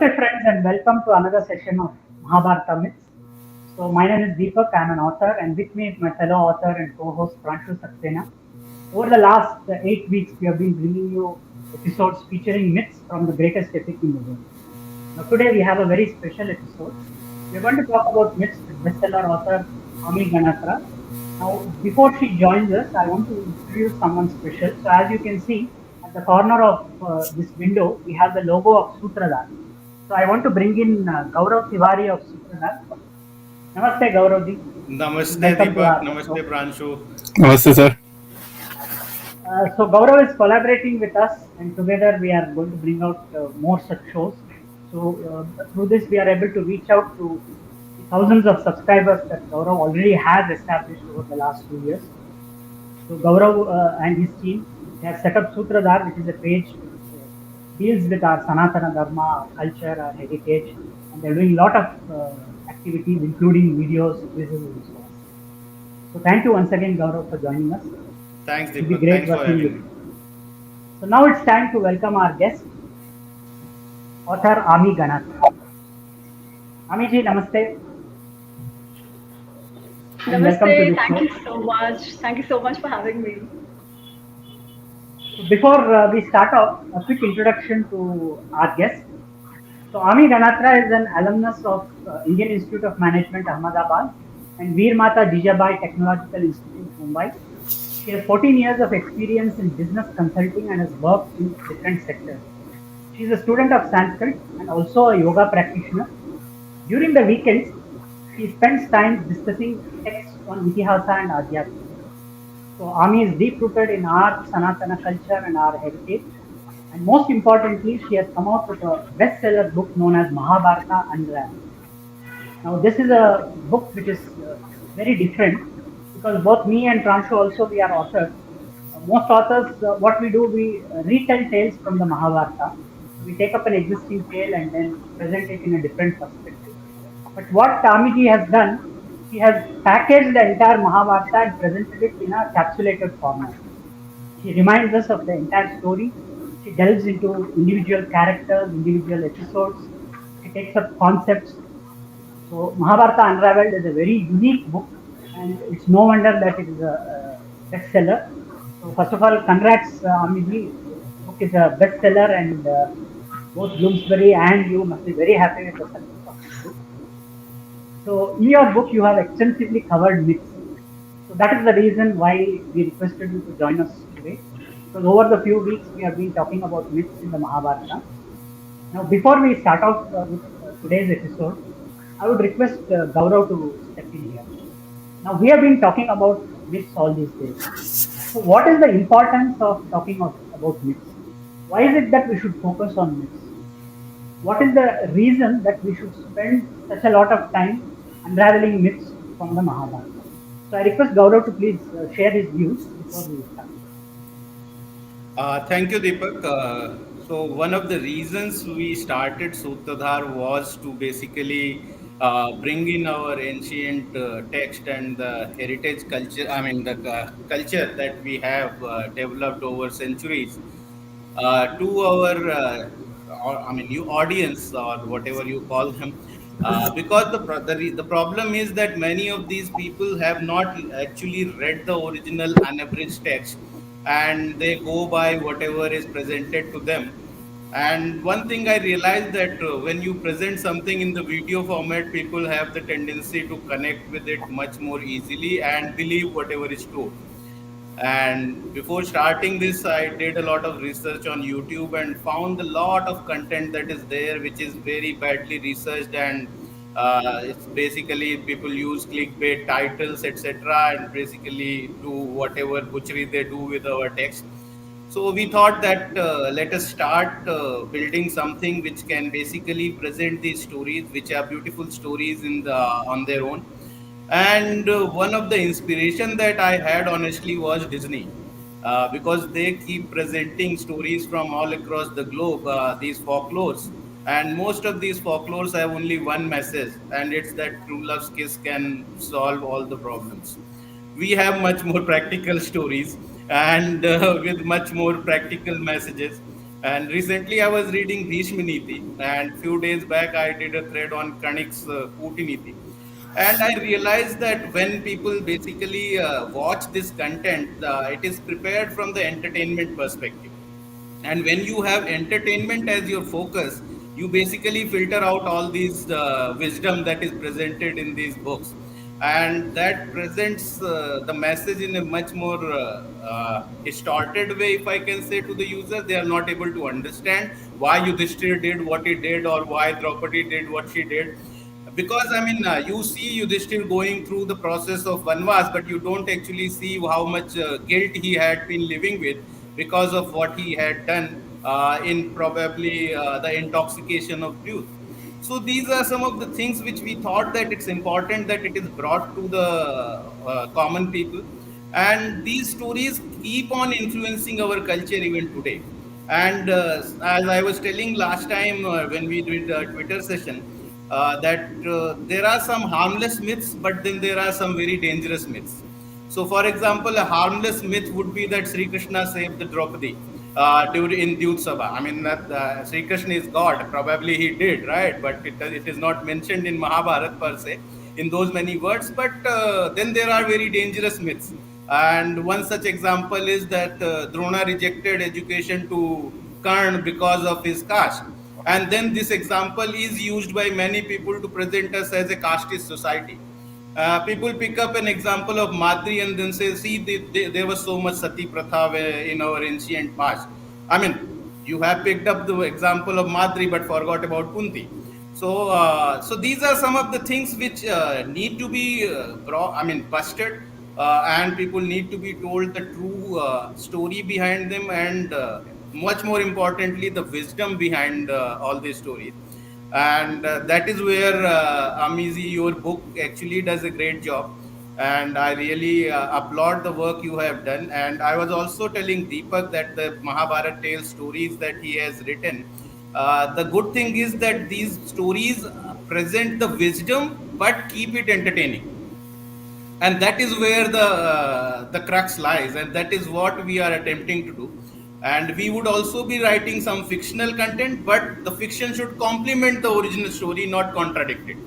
Namaste friends and welcome to another session of Mahabharata Myths. So my name is Deepak, I am an author and with me is my fellow author and co-host Pranshu Saxena. Over the last 8 weeks we have been bringing you episodes featuring myths from the greatest epic in the world. Now today we have a very special episode. We are going to talk about myths with bestseller author Ami Ganatra. Now before she joins us, I want to introduce someone special. So as you can see at the corner of this window, we have the logo of Sutradhar. So I want to bring in Gaurav Tiwari of Sutradhar. Namaste, Gauravji. Namaste Welcome to Deepak, our Namaste show. Pranshu. Namaste, sir. So Gaurav is collaborating with us, and together we are going to bring out more such shows. So through this, we are able to reach out to the thousands of subscribers that Gaurav already has established over the last 2 years. So Gaurav and his team they have set up Sutradhar, which is a page which deals with our Sanatana Dharma, our culture, our heritage, and they're doing a lot of activities, including videos, quizzes, and so on. So thank you once again, Gaurav, for joining us. Thanks It will be Deepak, great thanks for working with having me. you. So now it's time to welcome our guest, author Ami Ganatra. Amiji, namaste and welcome to Namaste. this Thank show. you so much. Thank you so much for having me. So before we start off, a quick introduction to our guest. So Ami Ganatra is an alumnus of Indian Institute of Management, Ahmedabad, and Veer Mata Jijabai Technological Institute, Mumbai. She has 14 years of experience in business consulting and has worked in different sectors. She is a student of Sanskrit and also a yoga practitioner. During the weekends, she spends time discussing texts on Itihasa and Adhyatma. So Ami is deep rooted in our Sanatana culture and our heritage. And most importantly, she has come out with a bestseller book known as Mahabharata Unraveled. Now, this is a book which is very different because both me and Pranshu also we are authors. Most authors, what we do, we retell tales from the Mahabharata. So we take up an existing tale and then present it in a different perspective. But what Tamiji has done, he has packaged the entire Mahabharata and presented it in a capsulated format. She reminds us of the entire story. She delves into individual characters, individual episodes. She takes up concepts. So Mahabharata Unraveled is a very unique book, and it's no wonder that it is a bestseller. So first of all, congrats, Amiji. The book is a bestseller, and both Bloomsbury and you must be very happy with the success of this book. So in your book, you have extensively covered myths. So that is the reason why we requested you to join us today. Because over the few weeks, we have been talking about myths in the Mahabharata. Now, before we start out with today's episode, I would request Gaurav to step in here. Now, we have been talking about myths all these days. So, what is the importance of talking about myths? Why is it that we should focus on myths? What is the reason that we should spend such a lot of time unraveling myths from the Mahabharata? So, I request Gaurav to please share his views before we start. Thank you Deepak. So one of the reasons we started Sutradhar was to basically bring in our ancient text and the heritage culture, I mean the culture that we have developed over centuries to our I mean new audience or whatever you call them, because the problem is that many of these people have not actually read the original unabridged text, and they go by whatever is presented to them. And one thing I realized that when you present something in the video format, people have the tendency to connect with it much more easily and believe whatever is told. And before starting this, I did a lot of research on YouTube and found a lot of content that is there, which is very badly researched. And it's basically people use clickbait titles, etc., and basically do whatever butchery they do with our text. So we thought that let us start building something which can basically present these stories, which are beautiful stories in the on their own. And one of the inspiration that I had honestly was Disney, because they keep presenting stories from all across the globe, these folklores. And most of these folklores have only one message, and it's that true love's kiss can solve all the problems. We have much more practical stories and with much more practical messages. And recently, I was reading Bhishma Niti, and few days back, I did a thread on Karnik's Kuti Niti. And I realized that when people basically watch this content, it is prepared from the entertainment perspective. And when you have entertainment as your focus, you basically filter out all these wisdom that is presented in these books, and that presents the message in a much more distorted way, if I can say, to the user. They are not able to understand why Yudhishthira did what he did, or why Draupadi did what she did. Because I mean, you see Yudhishthir going through the process of Vanvas, but you don't actually see how much guilt he had been living with because of what he had done in probably the intoxication of youth. So these are some of the things which we thought that it's important that it is brought to the common people, and these stories keep on influencing our culture even today. And as I was telling last time when we did a Twitter session, that there are some harmless myths, but then there are some very dangerous myths. So, for example, a harmless myth would be that Sri Krishna saved the Draupadi during in Dyut Sabha. I mean, that Sri Krishna is God. Probably he did, right? But it is not mentioned in Mahabharata per se in those many words. But then there are very dangerous myths. And one such example is that Drona rejected education to Karn because of his caste. And then this example is used by many people to present us as a casteist society. People pick up an example of Madri and then say, see, there was so much sati pratha in our ancient past. I mean, you have picked up the example of Madri but forgot about Kunti. So these are some of the things which need to be busted, and people need to be told the true story behind them, and much more importantly, the wisdom behind all these stories. And that is where Amizi, your book actually does a great job, and I really applaud the work you have done. And I was also telling Deepak that the Mahabharata tale stories that he has written, the good thing is that these stories present the wisdom but keep it entertaining, and that is where the crux lies, and that is what we are attempting to do. And we would also be writing some fictional content, but the fiction should complement the original story, not contradict it.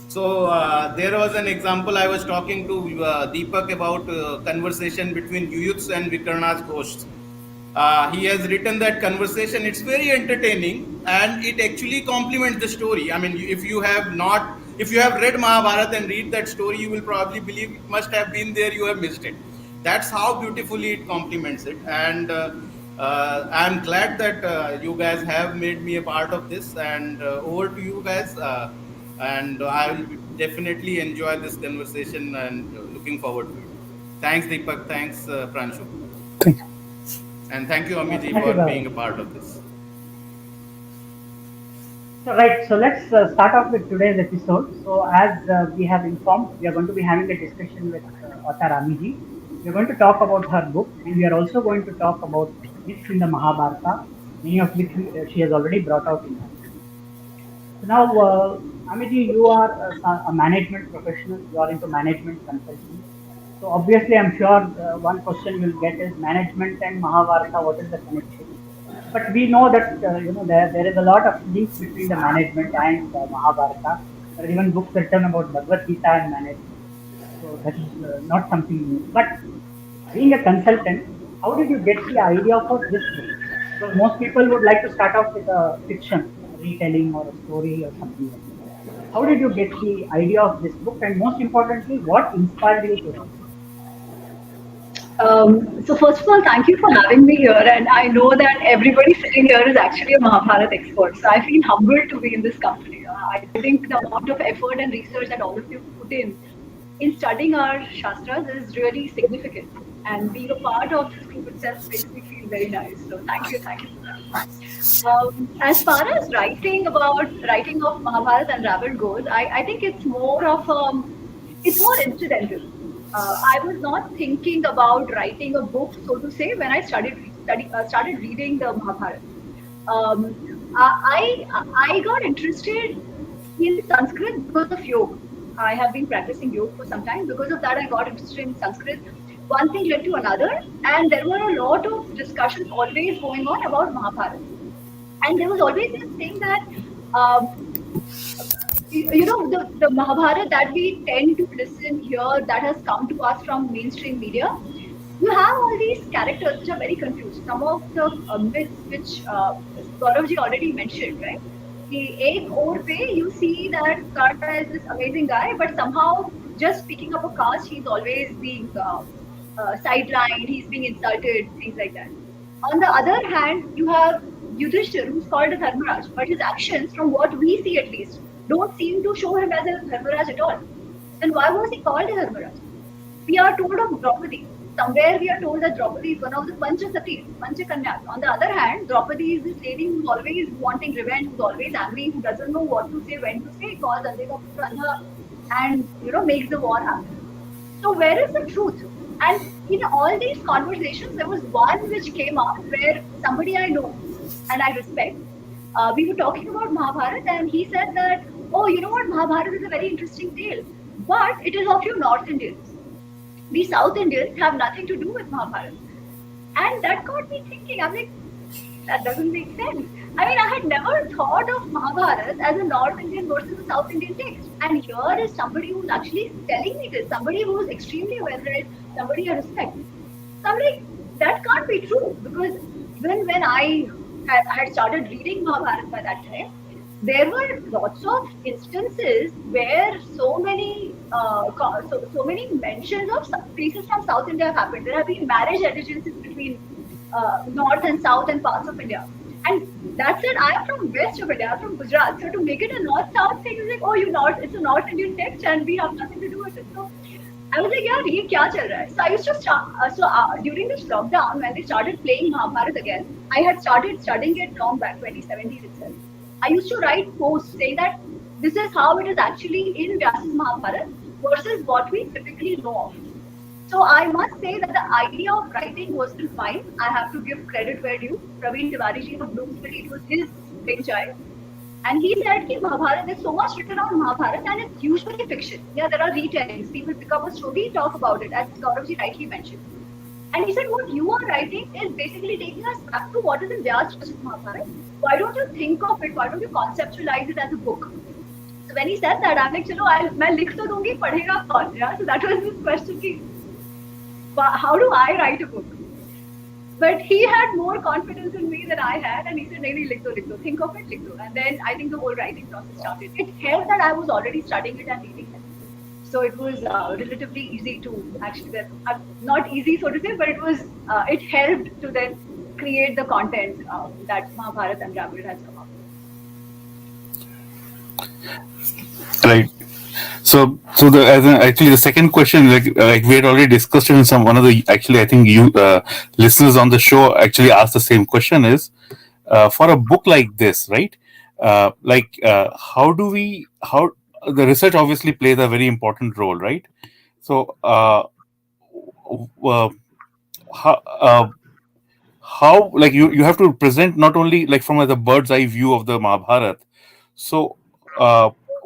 So there was an example. I was talking to Deepak about conversation between Yuyuts and Vikarna's ghosts. He has written that conversation. It's very entertaining, and it actually complements the story. I mean, if you have read Mahabharata and read that story, you will probably believe it must have been there. You have missed it. That's how beautifully it complements it. And I'm glad that you guys have made me a part of this. And over to you guys. And I will definitely enjoy this conversation, and looking forward to it. Thanks, Deepak. Thanks, Pranshu. Thank you. And thank you, Amiji, Thank you, for Gaurav. being a part of this. So right, so let's start off with today's episode. So as we have informed, we are going to be having a discussion with author Amiji. We are going to talk about her book, and we are also going to talk about myths in the Mahabharata, many of which she has already brought out in her book. So now, Amiji, you are a management professional. You are into management consulting. So obviously, I'm sure one question you'll get is management and Mahabharata. What is the connection? But we know that there is a lot of links between the management and Mahabharata. There are even books written about Bhagavad Gita and management. So that is not something new. But being a consultant, how did you get the idea for this book? Because most people would like to start off with a fiction, a retelling or a story or something like that. How did you get the idea of this book? And most importantly, what inspired you to write? So first of all, thank you for having me here. And I know that everybody sitting here is actually a Mahabharata expert. So I feel humbled to be in this company. I think the amount of effort and research that all of you put in studying our Shastras is really significant. And being a part of this group itself makes me feel very nice. So thank you for that. As far as writing of Mahabharata unraveled goes, I think it's more incidental. I was not thinking about writing a book, so to say, when I started reading the Mahabharata. Um, I got interested in Sanskrit because of yoga. I have been practicing yoga for some time. Because of that, I got interested in Sanskrit. One thing led to another, and there were a lot of discussions always going on about Mahabharata. And there was always this thing that, um, the Mahabharata that we tend to listen here, that has come to us from mainstream media, you have all these characters which are very confused. Some of the myths which Gauravji already mentioned, right? The Ek Aur Pe, you see that Karna is this amazing guy, but somehow just picking up a caste, he's always being sidelined, he's being insulted, things like that. On the other hand, you have Yudhishthira, who's called a Dharmaraj, but his actions, from what we see at least, don't seem to show him as a Dharmaraj at all. Then why was he called a Dharmaraj? We are told of Draupadi. Somewhere we are told that Draupadi is one of the Panchasatis, Panchakanyas. On the other hand, Draupadi is this lady who's always wanting revenge, who's always angry, who doesn't know what to say, when to say, calls Andheka Putra Andha, and makes the war happen. So where is the truth? And in all these conversations, there was one which came up where somebody I know and I respect, we were talking about Mahabharata, and he said that, oh, you know what, Mahabharata is a very interesting tale, but it is of you North Indians. We South Indians have nothing to do with Mahabharata. And that got me thinking. I'm like, that doesn't make sense. I mean, I had never thought of Mahabharata as a North Indian versus a South Indian text. And here is somebody who's actually telling me this, somebody who's extremely well read, somebody I respect. So I'm like, that can't be true, because when I had started reading Mahabharata by that time, there were lots of instances where so many mentions of places from South India have happened. There have been marriage allegiances between North and South and parts of India. And that's it. I'm from West of India, I'm from Gujarat. So to make it a North-South thing is like, oh, it's a North Indian text and we have nothing to do with it. So I was like, yeah, ye kya chal raha hai? So I used to start, during this lockdown, when they started playing Mahabharata again, I had started studying it long back, 2017 itself. I used to write posts saying that this is how it is actually in Vyas's Mahabharata versus what we typically know of. So I must say that the idea of writing wasn't mine. I have to give credit where due. Praveen Tiwari of Bloomsbury, it was his brainchild. And he said that Mahabharata, there's so much written on Mahabharata and it's usually fiction. Yeah, there are retellings. People pick up a story, talk about it, as Gauravji rightly mentioned. And he said, what you are writing is basically taking us back to what is in Vyas Rachit Mahabharata. Why don't you think of it? Why don't you conceptualize it as a book? So when he said that, I'm like, chalo, मैं लिख तो दूंगी, पढ़ेगा कौन? Yeah, so that was his question. How do I write a book? But he had more confidence in me than I had, and he said, "Nahi, likh do. Think of it, likh do." And then I think the whole writing process started. It helped that I was already studying it and reading it, so it was relatively easy to actually. Not easy, so to say, but it helped to then create the content that Mahabharata Unraveled has come up with. Right. So actually the second question, like we had already discussed it in one of the, actually I think you listeners on the show actually asked the same question, is for a book like this, right? How the research obviously plays a very important role, right? So how like you have to present not only like from the bird's eye view of the Mahabharata. So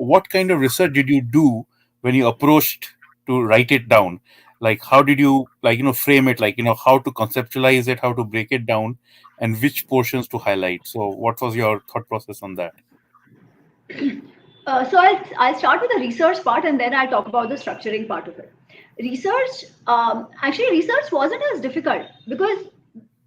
what kind of research did you do when you approached to write it down? Like how did you frame it, like how to conceptualize it, how to break it down, and which portions to highlight? So what was your thought process on that? So I'll start with the research part and then I'll talk about the structuring part of it. Research wasn't as difficult because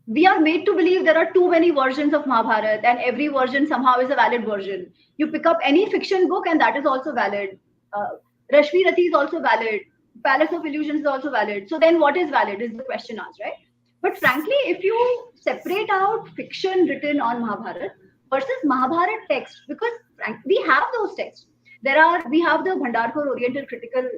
we are made to believe there are too many versions of Mahabharata and every version somehow is a valid version. You pick up any fiction book and that is also valid. Rashmi Rathi is also valid. Palace of Illusions is also valid. So then what is valid is the question asked, right? But frankly, if you separate out fiction written on Mahabharata versus Mahabharata text, because we have those texts. We have the Bhandarkar Oriental Critical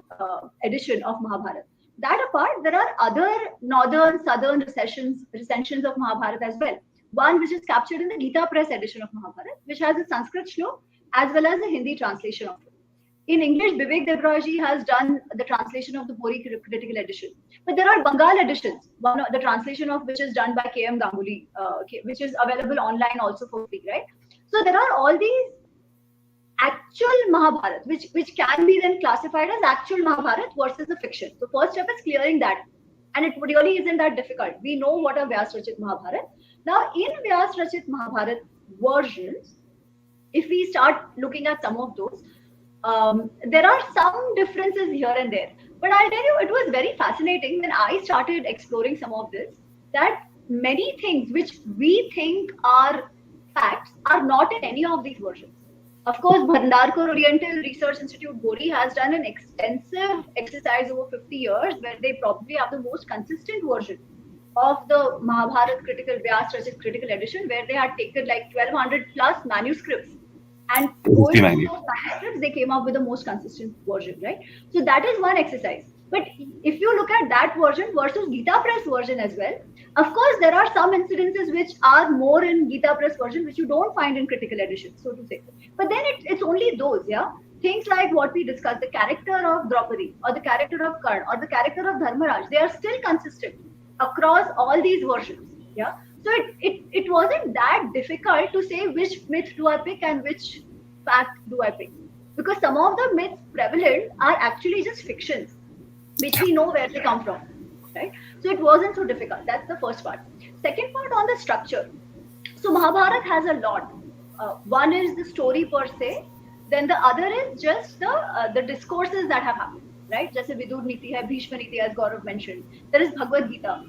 edition of Mahabharata. That apart, there are other northern, southern recensions of Mahabharata as well. One which is captured in the Gita Press edition of Mahabharata, which has a Sanskrit shlok as well as a Hindi translation of it. In English, Vivek Debraj has done the translation of the Bori Critical Edition. But there are Bengal editions, the translation of which is done by K.M. Ganguly, which is available online also for free, right? So there are all these actual Mahabharata, which can be then classified as actual Mahabharata versus the fiction. So first step is clearing that. And it really isn't that difficult. We know what a Vyas Rachit Mahabharata. Now, in Vyas Rachit Mahabharata, versions, if we start looking at some of those, there are some differences here and there. But I'll tell you, it was very fascinating when I started exploring some of this, that many things which we think are facts are not in any of these versions. Of course, Bhandarkar Oriental Research Institute, Gori, has done an extensive exercise over 50 years where they probably have the most consistent version of the Mahabharata critical Vyas Rachit critical edition, where they had taken like 1200 plus manuscripts, and going 59, through yeah. those manuscripts, they came up with the most consistent version, right? So that is one exercise. But if you look at that version versus Gita Press version as well, of course, there are some incidences which are more in Gita Press version, which you don't find in critical edition, so to say. But then it's only those, yeah? Things like what we discussed, the character of Draupadi, or the character of Karn, or the character of Dharmaraj, they are still consistent across all these versions, yeah? So it wasn't that difficult to say which myth do I pick and which fact do I pick, because some of the myths prevalent are actually just fictions, which we know where they come from, right? So it wasn't so difficult. That's the first part. Second part, on the structure. So Mahabharata has a lot. One is the story per se, then the other is just the discourses that have happened, right? Just Vidur Niti hai, Bhishma Niti, as Gaurav mentioned. There is Bhagavad Gita.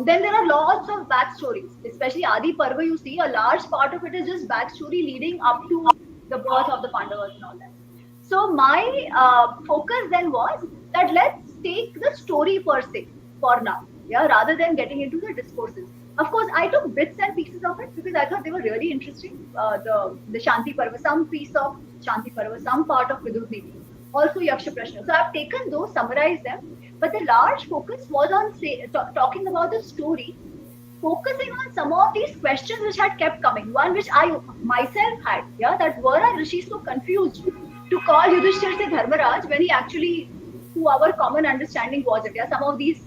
Then there are lots of backstories, especially Adi Parva. You see, a large part of it is just backstory leading up to the birth of the Pandavas and all that. So my focus then was that let's take the story per se for now, yeah, rather than getting into the discourses. Of course, I took bits and pieces of it because I thought they were really interesting. The Shanti Parva, some piece of Shanti Parva, some part of Vidur Niti, also Yaksha Prashna. So I've taken those, summarized them, but the large focus was on talking about the story, focusing on some of these questions which had kept coming. One which I myself had, yeah, that were our rishis so confused to call Yudhishthira say Dharmaraj when he actually, to our common understanding, was it? Yeah, some of these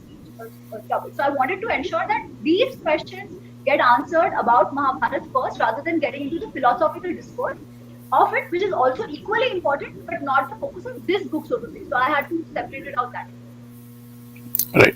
topics. So I wanted to ensure that these questions get answered about Mahabharata first, rather than getting into the philosophical discourse of it, which is also equally important, but not the focus of this book, so to say. So I had to separate it out that way. Right.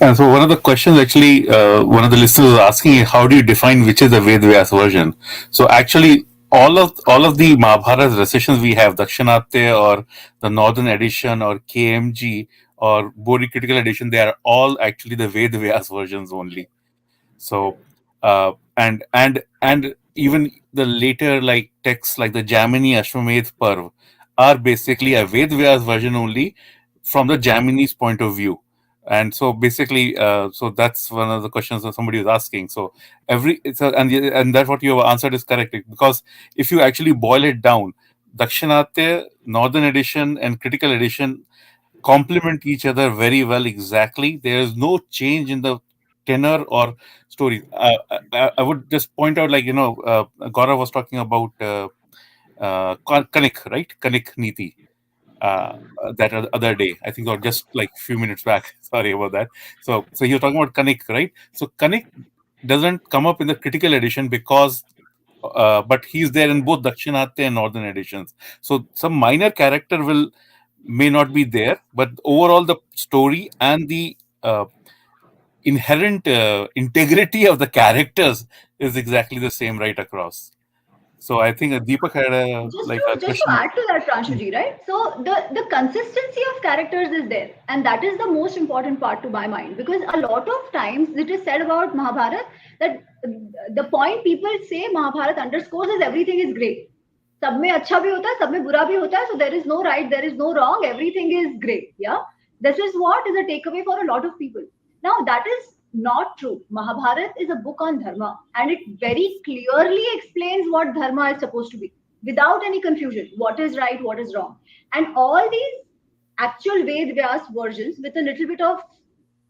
And so one of the questions actually, one of the listeners was asking is, how do you define which is the Ved Vyas version? So actually, all of the Mahabharata recisions we have, Dakshinatya or the Northern Edition or KMG or Bori Critical Edition, they are all actually the Ved Vyas versions only. So and even the later like texts like the Jamini Ashwamedh Parv are basically a Ved Vyas version only from the Jamini's point of view. And so basically, so that's one of the questions that somebody was asking. So and that's what you have answered is correct, because if you actually boil it down, Dakshinatya, Northern Edition, and Critical Edition complement each other very well. Exactly, there is no change in the tenor or story. I would just point out, like, Gaurav was talking about Kanik, right? Kanik Niti, that other day, I think, or just like few minutes back. Sorry about that. So you're talking about Kanik, right? So Kanik doesn't come up in the critical edition because but he's there in both Dakshinatya and Northern editions. So some minor character may not be there, but overall the story and the inherent integrity of the characters is exactly the same right across. So I think Deepak had a Just to question. add to that, Pranshuji, right? So the consistency of characters is there, and that is the most important part to my mind, because a lot of times it is said about Mahabharata that the point people say Mahabharata underscores is everything is great. सब में अच्छा भी होता है, सब में बुरा भी होता है. So there is no right, there is no wrong. Everything is great. Yeah, this is what is a takeaway for a lot of people. Now that is not true. Mahabharata is a book on dharma, and it very clearly explains what dharma is supposed to be without any confusion. What is right, what is wrong, and all these actual Ved Vyas versions with a little bit of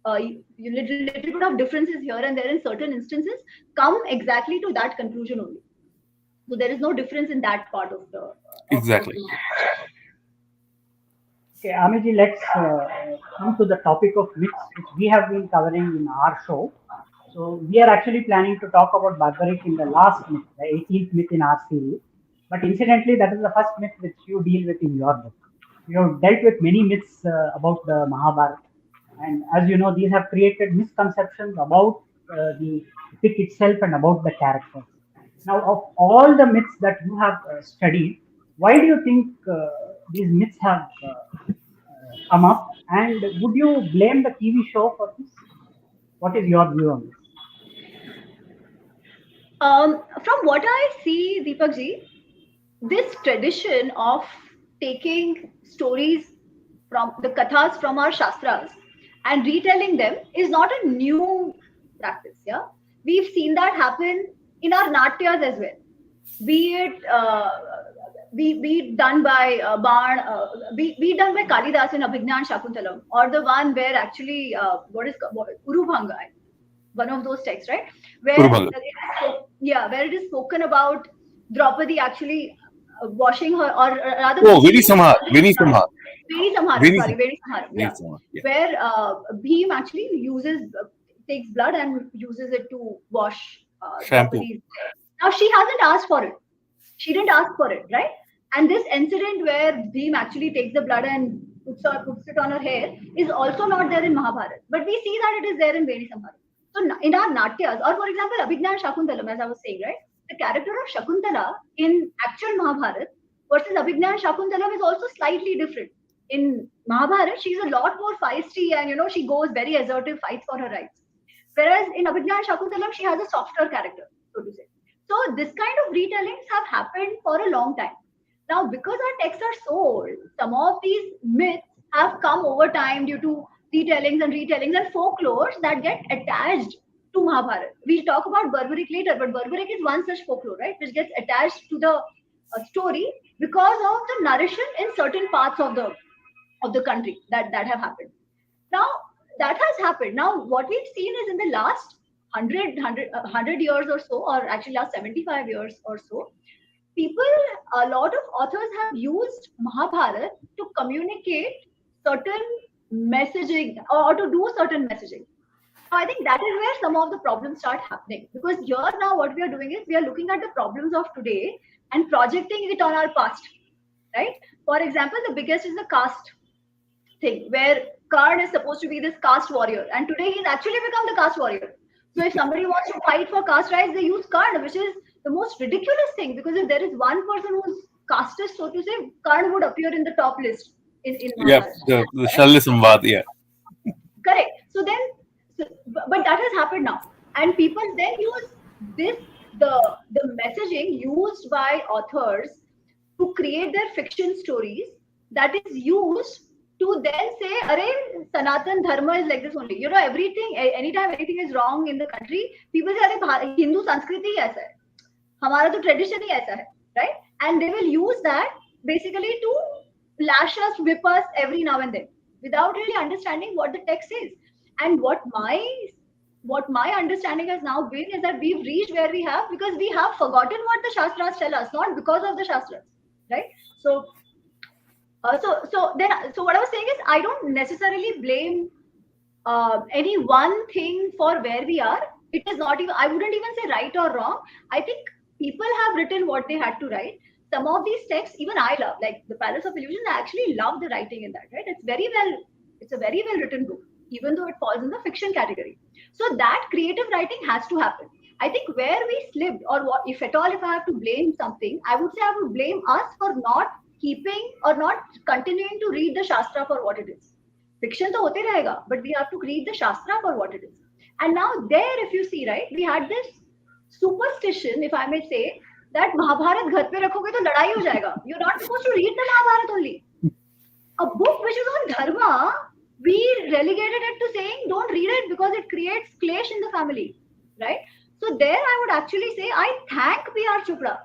little bit of differences here and there in certain instances come exactly to that conclusion only. So there is no difference in that part of Exactly. the Okay, Amiji, let's come to the topic of myths, which we have been covering in our show. So we are actually planning to talk about barbaric in the last myth, the 18th myth in our series. But incidentally, that is the first myth which you deal with in your book. You have dealt with many myths about the Mahabharata, and as you know, these have created misconceptions about the epic itself and about the characters. Now, of all the myths that you have studied, why do you think these myths have come up? And would you blame the TV show for this? What is your view on this? From what I see, Deepak ji, this tradition of taking stories from the kathas from our shastras and retelling them is not a new practice. Yeah, we've seen that happen in our natyas as well. Be it be done by be done by Kalidas in Abhignan Shakuntalam, or the one where actually Urubhanga, one of those texts, right? Where Urubhaga. where it is spoken about Draupadi actually washing her, or rather, Oh, Bhim Veni Samhar. Veni Samharam, Veni sorry, Veni Samharam, Veni yeah, Samhar. Yeah. where Bhim actually takes blood and uses it to wash Shampoo. Draupadi's hair. Now she hasn't asked for it. She didn't ask for it, right? And this incident where Bhim actually takes the blood and puts it on her hair is also not there in Mahabharata. But we see that it is there in Veni Samharam. So in our Natyas, or for example, Abhignan Shakuntalam, as I was saying, right? The character of Shakuntala in actual Mahabharata versus Abhignan Shakuntalam is also slightly different. In Mahabharata, she's a lot more feisty and she goes very assertive, fights for her rights. Whereas in Abhignan Shakuntalam, she has a softer character, so to say. So this kind of retellings have happened for a long time. Now, because our texts are so old, some of these myths have come over time due to retellings and folklores that get attached to Mahabharata. We'll talk about Barbaric later, but Barbaric is one such folklore, right, which gets attached to the story because of the narration in certain parts of the country that have happened. Now that has happened. Now what we've seen is in the last 100 years or so, or actually last 75 years or so, a lot of authors have used Mahabharata to communicate certain messaging or to do certain messaging. Now, I think that is where some of the problems start happening, because here now what we are doing is we are looking at the problems of today and projecting it on our past, right? For example, the biggest is the caste thing, where Karn is supposed to be this caste warrior, and today he's actually become the caste warrior. So if somebody wants to fight for caste rights, they use Karn, which is the most ridiculous thing, because if there is one person who's casteist, so to say, Karn would appear in the top list in Yeah, Mahabharata. the Shalya Samvad. Yeah. Correct. So then, but that has happened now, and people then use this the messaging used by authors to create their fiction stories, that is used to then say, "Arey, Sanatan Dharma is like this only." Everything, anytime anything is wrong in the country, people say, "Arey, Hindu Sanskriti ही ऐसा है, हमारा तो tradition ही ऐसा है," right? And they will use that basically to lash us, whip us every now and then, without really understanding what the text is. And what my understanding has now been is that we've reached where we have because we have forgotten what the Shastras tell us, not because of the Shastras, right? So so what I was saying is, I don't necessarily blame any one thing for where we are. It is not even, I wouldn't even say right or wrong. I think people have written what they had to write. Some of these texts, even I love, like the Palace of Illusion. I actually love the writing in that, right? It's a very well written book, even though it falls in the fiction category. So that creative writing has to happen. I think where we slipped, or what, if at all, if I have to blame something, I would say I would blame us for not keeping or not continuing to read the Shastra for what it is. Fiction to hote rahega, but we have to read the Shastra for what it is. And now there, if you see, right, we had this superstition, if I may say, that Mahabharat ghar pe rakhoge to ladai ho jayega. You're not supposed to read the Mahabharat only. A book which is on dharma, we relegated it to saying don't read it because it creates clash in the family, right? So there I would actually say I thank P.R. Chopra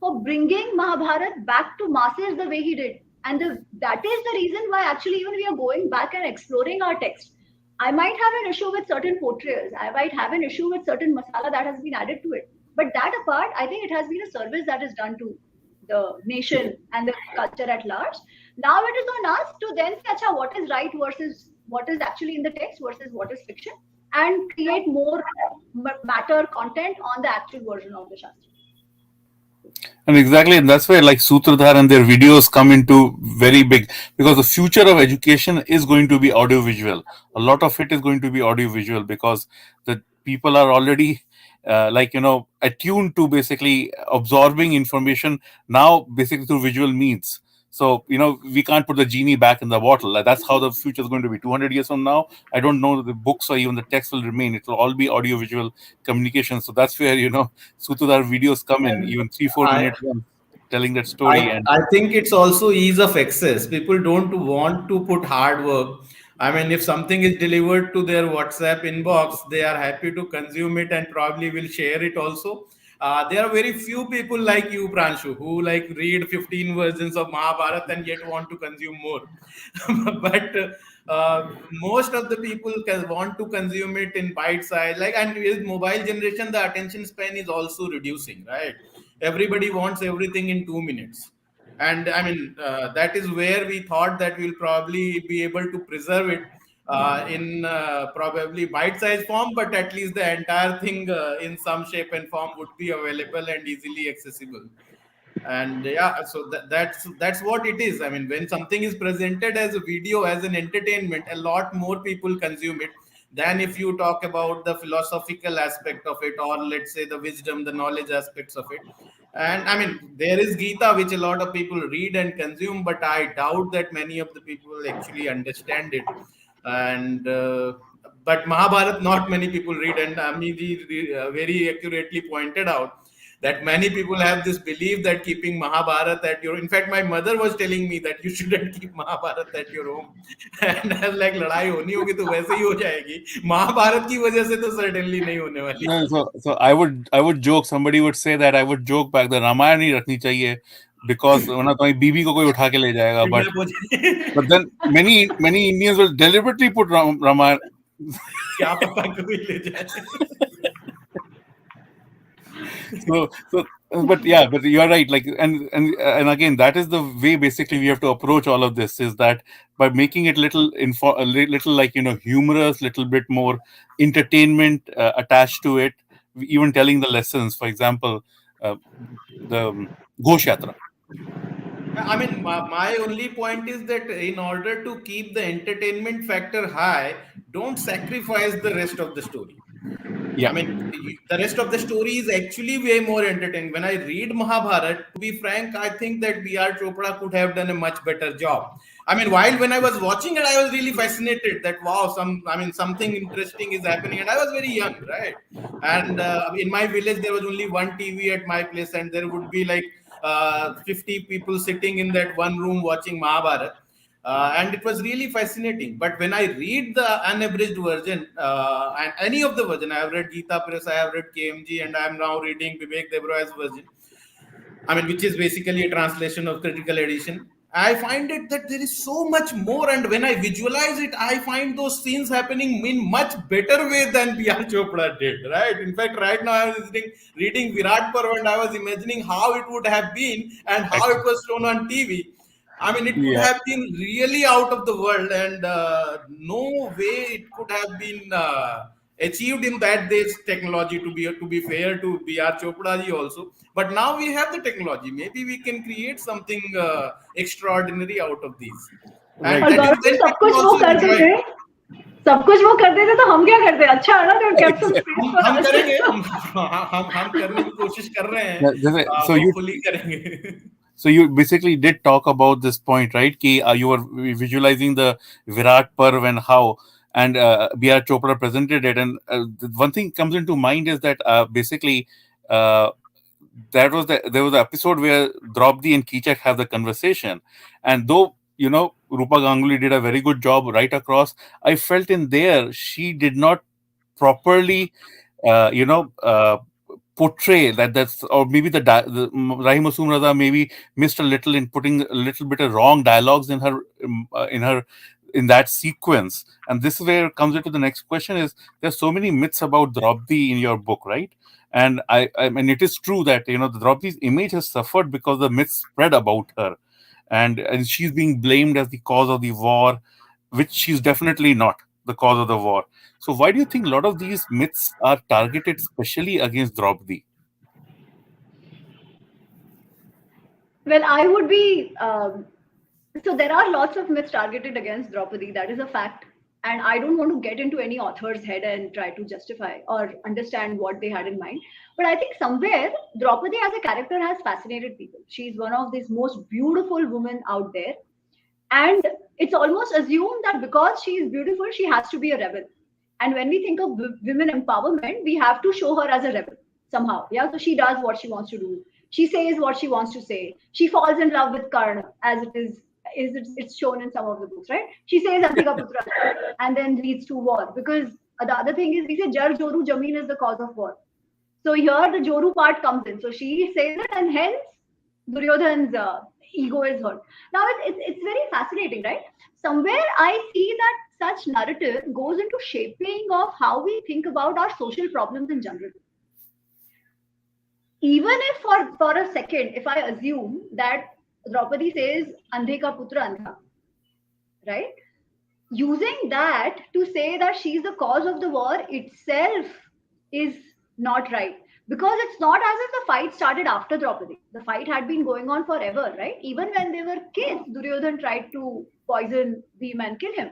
for bringing Mahabharat back to masses the way he did. And that is the reason why actually even we are going back and exploring our text. I might have an issue with certain portrayals. I might have an issue with certain masala that has been added to it. But that apart, I think it has been a service that is done to the nation and the culture at large. Now it is on us to then say, Acha, what is right versus what is actually in the text versus what is fiction, and create more matter content on the actual version of the Shastra. And exactly, and that's where like Sutradhar and their videos come into very big, because the future of education is going to be audiovisual. A lot of it is going to be audiovisual, because the people are already attuned to basically absorbing information now basically through visual means. So we can't put the genie back in the bottle. Like, that's how the future is going to be. 200 years from now, I don't know the books or even the text will remain. It will all be audio visual communication. So that's where Sutudar videos come in, And even 3-4 minute I ones, telling that I story. And I think it's also ease of access. People don't want to put hard work. I mean, if something is delivered to their WhatsApp inbox, they are happy to consume it and probably will share it also. There are very few people like you, Pranshu, who like read 15 versions of Mahabharata and yet want to consume more. But most of the people can want to consume it in bite size. Like, and with mobile generation, the attention span is also reducing, right? Everybody wants everything in 2 minutes. And I mean, that is where we thought that we'll probably be able to preserve it in probably bite-sized form, but at least the entire thing in some shape and form would be available and easily accessible. And yeah, so that's what it is. I mean, when something is presented as a video, as an entertainment, a lot more people consume it than if you talk about the philosophical aspect of it, or let's say the wisdom, the knowledge aspects of it. And I mean, there is Gita, which a lot of people read and consume, but I doubt that many of the people actually understand it. And but Mahabharat, not many people read. And Amiji very accurately pointed out that many people have this belief that keeping Mahabharat at your, in fact, my mother was telling me that you shouldn't keep Mahabharat at your home. And I was like, लड़ाई होनी होगी तो वैसे ही हो जाएगी, महाभारत की वजह से तो certainly नहीं होने वाली. no, so I would joke. Somebody would say that I would joke back the Ramayana ही रखनी चाहिए because वरना तुम्हारी बीबी को कोई उठा के ले जाएगा. But Kidnap हो जाए. but then many Indians will deliberately put Ramayana. क्या पता कभी ले जाए. But yeah, but you're right. Like, and again, that is the way basically we have to approach all of this, is that by making it little like humorous, little bit more entertainment attached to it, even telling the lessons. For example, the Ghosh Yatra. I mean, my only point is that in order to keep the entertainment factor high, don't sacrifice the rest of the story. I Yeah, mean, the rest of the story is actually way more entertaining. When I read Mahabharat, to be frank, I think that B.R. Chopra could have done a much better job. I mean, while when I was watching it, I was really fascinated that wow, I mean, something interesting is happening, and I was very young, right? And in my village, there was only one TV at my place, and there would be like 50 people sitting in that one room watching Mahabharat, and it was really fascinating. But when I read the unabridged version, and any of the version, I have read Gita Press, I have read KMG, and I am now reading Vivek Debray's version. I mean, which is basically a translation of critical edition. I find it that there is so much more, and when I visualize it, I find those scenes happening in much better way than B.R. Chopra did. Right? In fact, right now I was reading Virat Parva, and I was imagining how it would have been and how it was shown on TV. I mean, it could yeah, have been really out of the world, and no way it could have been achieved in that day's technology. To be fair to B.R. Chopra ji also, but now we have the technology. Maybe we can create something extraordinary out of these, and right. और that is Gaurav when सब people कुछ वो also करते enjoy थे, it. सब कुछ वो करते थे तो हम क्या करते? अच्छा है ना, they kept some Exactly. space for हम us. करेंगे, हम करने की कोशिश कर रहे हैं, So you होपफुली करेंगे. So you basically did talk about this point, right? Ki you were visualizing the Virat Parv and how, and B.R. Chopra presented it. And one thing comes into mind is that basically uh, there was the episode where Draupadi and Kichak have the conversation, and though Rupa Ganguly did a very good job right across, I felt in there she did not properly, uh, you know. Uh, portray that's or maybe the Rahim Asum Raza maybe missed a little in putting a little bit of wrong dialogues in that sequence. And this is where comes into the next question: is there's so many myths about Draupadi in your book, right? And I mean, it is true that the Draupadi's image has suffered because the myths spread about her, and she's being blamed as the cause of the war, which she's definitely not the cause of the war. So why do you think a lot of these myths are targeted specially against Draupadi? Well, I would be. So there are lots of myths targeted against Draupadi. That is a fact. and I don't want to get into any author's head and try to justify or understand what they had in mind. But I think somewhere Draupadi as a character has fascinated people. She's one of these most beautiful women out there, and it's almost assumed that because she is beautiful, she has to be a rebel. And when we think of women empowerment, we have to show her as a rebel somehow. Yeah, so she does what she wants to do. She says what she wants to say. She falls in love with Karna, as it is it's shown in some of the books, right? She says Antika Putra, and then leads to war. Because the other thing is, we say Jar Joru Jameen is the cause of war. So here the Joru part comes in. So she says it, and hence Duryodhan's ego is hurt. Now it's very fascinating, right? Somewhere I see that such narrative goes into shaping of how we think about our social problems in general. Even if for a second, if I assume that Draupadi says Andhe ka putra andha, right? Using that to say that she's the cause of the war itself is not right, because it's not as if the fight started after Draupadi. The fight had been going on forever, right? Even when they were kids, Duryodhan tried to poison Bhima and kill him.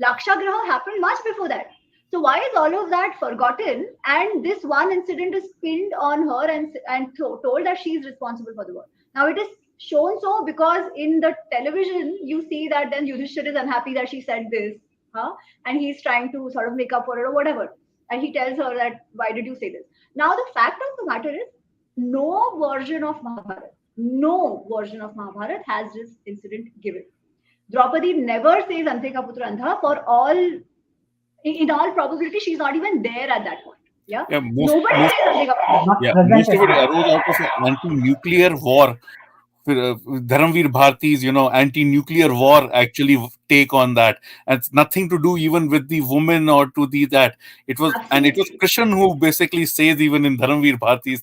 Lakshagraha happened much before that. So why is all of that forgotten? And this one incident is pinned on her and told that she is responsible for the war. Now it is shown so because in the television you see that then Yudhishthira is unhappy that she said this, huh? And he's trying to sort of make up for it or whatever. And he tells her that, why did you say this? Now the fact of the matter is, no version of Mahabharata has this incident given. Draupadi never says Ante ka putra andha. For all, in all probability, she's not even there at that point. Yeah, Yeah, nobody says Ante ka putra. Not yeah, present most at of it all. arose out of an anti-nuclear war. Dharamveer Bharati's, anti-nuclear war actually take on that. And it's nothing to do even with the woman or to the that. It was Absolutely. Krishna who basically says even in Dharamveer Bharati's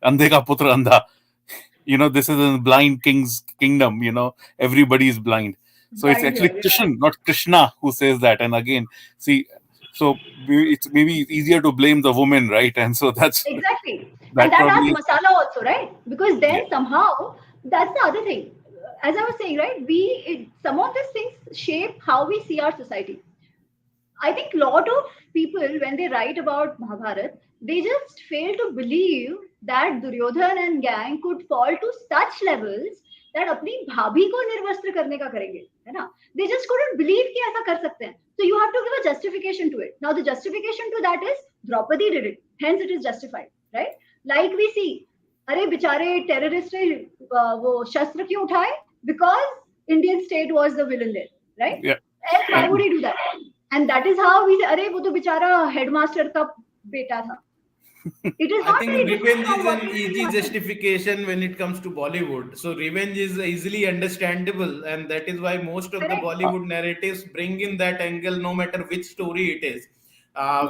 Andhe ka putra andha. This is a blind king's kingdom, everybody is blind. So it's Blind actually here, yeah. Krishna, not Krishna, who says that. And again, see, so it's maybe easier to blame the woman, right? And so Exactly. And that that adds probably is, masala also, right? Because then yeah. somehow, that's the other thing. As I was saying, right, some of these things shape how we see our society. I think a lot of people, when they write about Mahabharata, they just fail to believe that Duryodhan and gang could fall to such levels that अपनी भाभी को निर्वस्त्र करने का करेंगे, है ना? They just couldn't believe कि ऐसा कर सकते हैं. So you have to give a justification to it. Now the justification to that is Draupadi did it, hence it is justified, right? Like we see, अरे बेचारे terrorist ने वो शस्त्र क्यों उठाए? Because Indian state was the villain there, right? Yeah. Else why would And he do that? And that is how we say, अरे वो तो बेचारा headmaster का बेटा था. It is I not think very different revenge from is an what we easy see. justification when it comes to Bollywood. So revenge is easily understandable, and that is why most of the Correct. Bollywood narratives bring in that angle, no matter which story it is.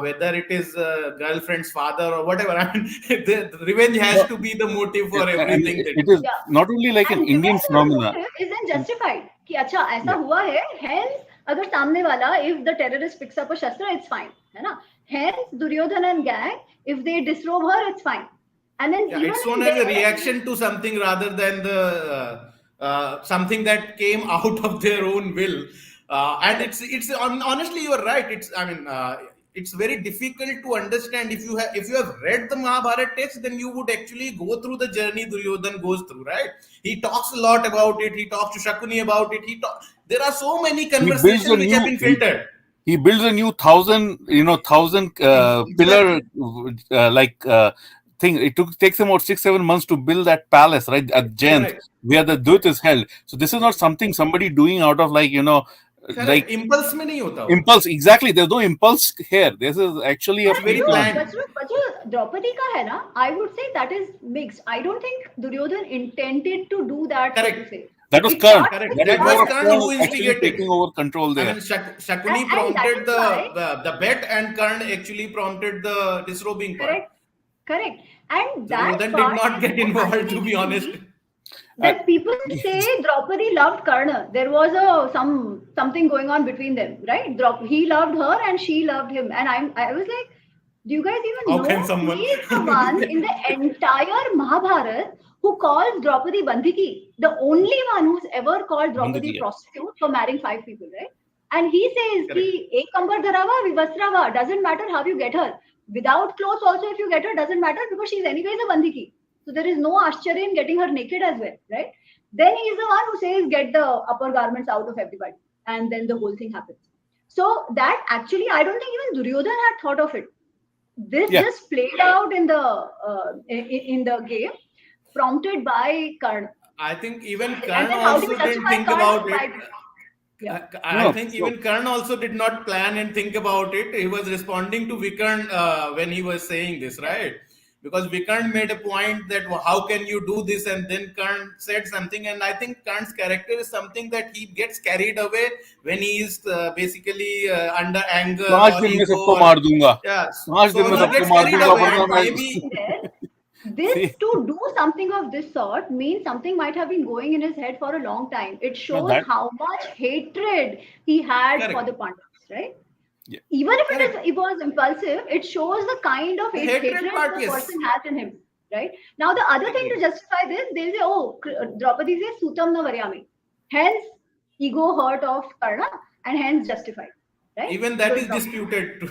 Whether it is girlfriend's father or whatever, I mean, the revenge has no, to be the motive for and everything it they it do. is Yeah. not only like an And Indian revenge as phenomena. motive is then justified. कि अच्छा ऐसा Yeah. हुआ है, hence अगर सामने वाला, if the terrorist picks up a shastra, it's fine, है ना? Hence Duryodhan and gang, if they disrobe her, it's fine. And then Yeah, even it's shown in as a there, reaction to something rather than the something that came out of their own will. And correct, honestly, you are right. It's very difficult to understand. If you have read the Mahabharata text, then you would actually go through the journey Duryodhan goes through, right? He talks a lot about it. He talks to Shakuni about it. There are so many he builds a conversations which have new been he, filtered. he builds a new thousand pillar, Exactly. thing. Takes him about 6-7 months to build that palace, right, at Jent, Correct. where the Dut is held. So this is not something somebody doing out of like Correct. Impulse में नहीं होता वो. impulse. Exactly, there's no impulse here. This is actually a It's but very जो pre-planned. planned. but जो द्रौपदी का है ना, I would say that is mixed. I don't think Duryodhan intended to do that, so to Correct. say. That was It Karn. starts Correct. with That is That more was of her, Karn Karn who actually instigated. taking over control I there. mean, Shakuni and that prompted is why, the bet, and Karn actually prompted the disrobing part. correct, correct. And that Duryodhan did part not is get so involved, to be fascinating to honest. me Uh, that people say Draupadi loved Karna. There was something going on between them, right? He loved her and she loved him. And I was like, do you guys even How know can he someone? is the one in the entire Mahabharata who calls Draupadi Bandhiki, the only one who's ever called Draupadi Bandhiki, yeah. prostitute for marrying 5 people, right? And he says ki Correct. ek ambar dharava vivasrava, doesn't matter how you get her, without clothes also if you get her doesn't matter, because she's anyways a bandiki. So there is no ashcharya in getting her naked as well, right? Then he is the one who says get the upper garments out of everybody, and then the whole thing happens. So that actually, I don't think even Duryodhan had thought of it. This Yeah. just played out in the game, prompted by Karna. I think even And Karn then how do you also didn't justify think Karna? about it. By, yeah, No, I no. think So even Karn also did not plan and think about it. He was responding to Vikarn when he was saying this, yeah. right? Because Vikarn made a point that, "Well, how can you do this?" And then Karn said something. And I think Karn's character is something that he gets carried away when he is basically under anger 5 or दिन में ego. सबको Or, मार दूंगा, yeah, 5 दिन so में he But सबको gets मार carried दूंगा, away. having वरना And मैं maybe, there, this see, to do something of this sort means something might have been going in his head for a long time. It no, shows that, how much hatred he had for the correct, Pandavas, right? yeah, Even if correct. it was impulsive, it shows the kind of The hatred hatred part, the yes, person has in him, right? Now, the other thing to agreed. justify this, they'll say, oh, Draupadi says Sutam na Varyami. Hence, ego hurt of Karna, and hence justified, right? Even that Because is disputed to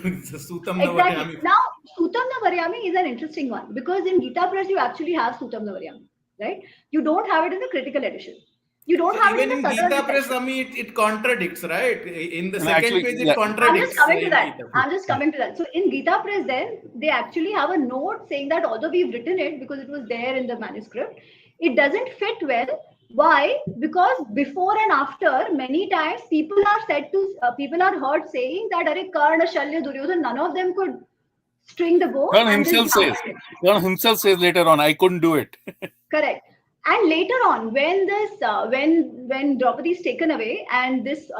Sutam exactly. Navatyami. Now, Sutam na Varyami is an interesting one, because in Gita Press, you actually have Sutam na Varyami, right? You don't have it in the critical edition. You don't So have it in even the in Southern Gita Press, edition. Ami, it contradicts, right? In the and second actually, page, it yeah, I'm just contradicts coming to in that. Gita Press. I'm just coming to that. So in Gita Press, then they actually have a note saying that although we've written it because it was there in the manuscript, it doesn't fit well. Why? Because before and after, many times people are heard saying that Are Karna, Shalya, Duryodhan, none of them could string the bow, Kern and this himself says, Brahman did. Kern himself says later on, I couldn't do it. Correct. And later on, when when Draupadi is taken away, and this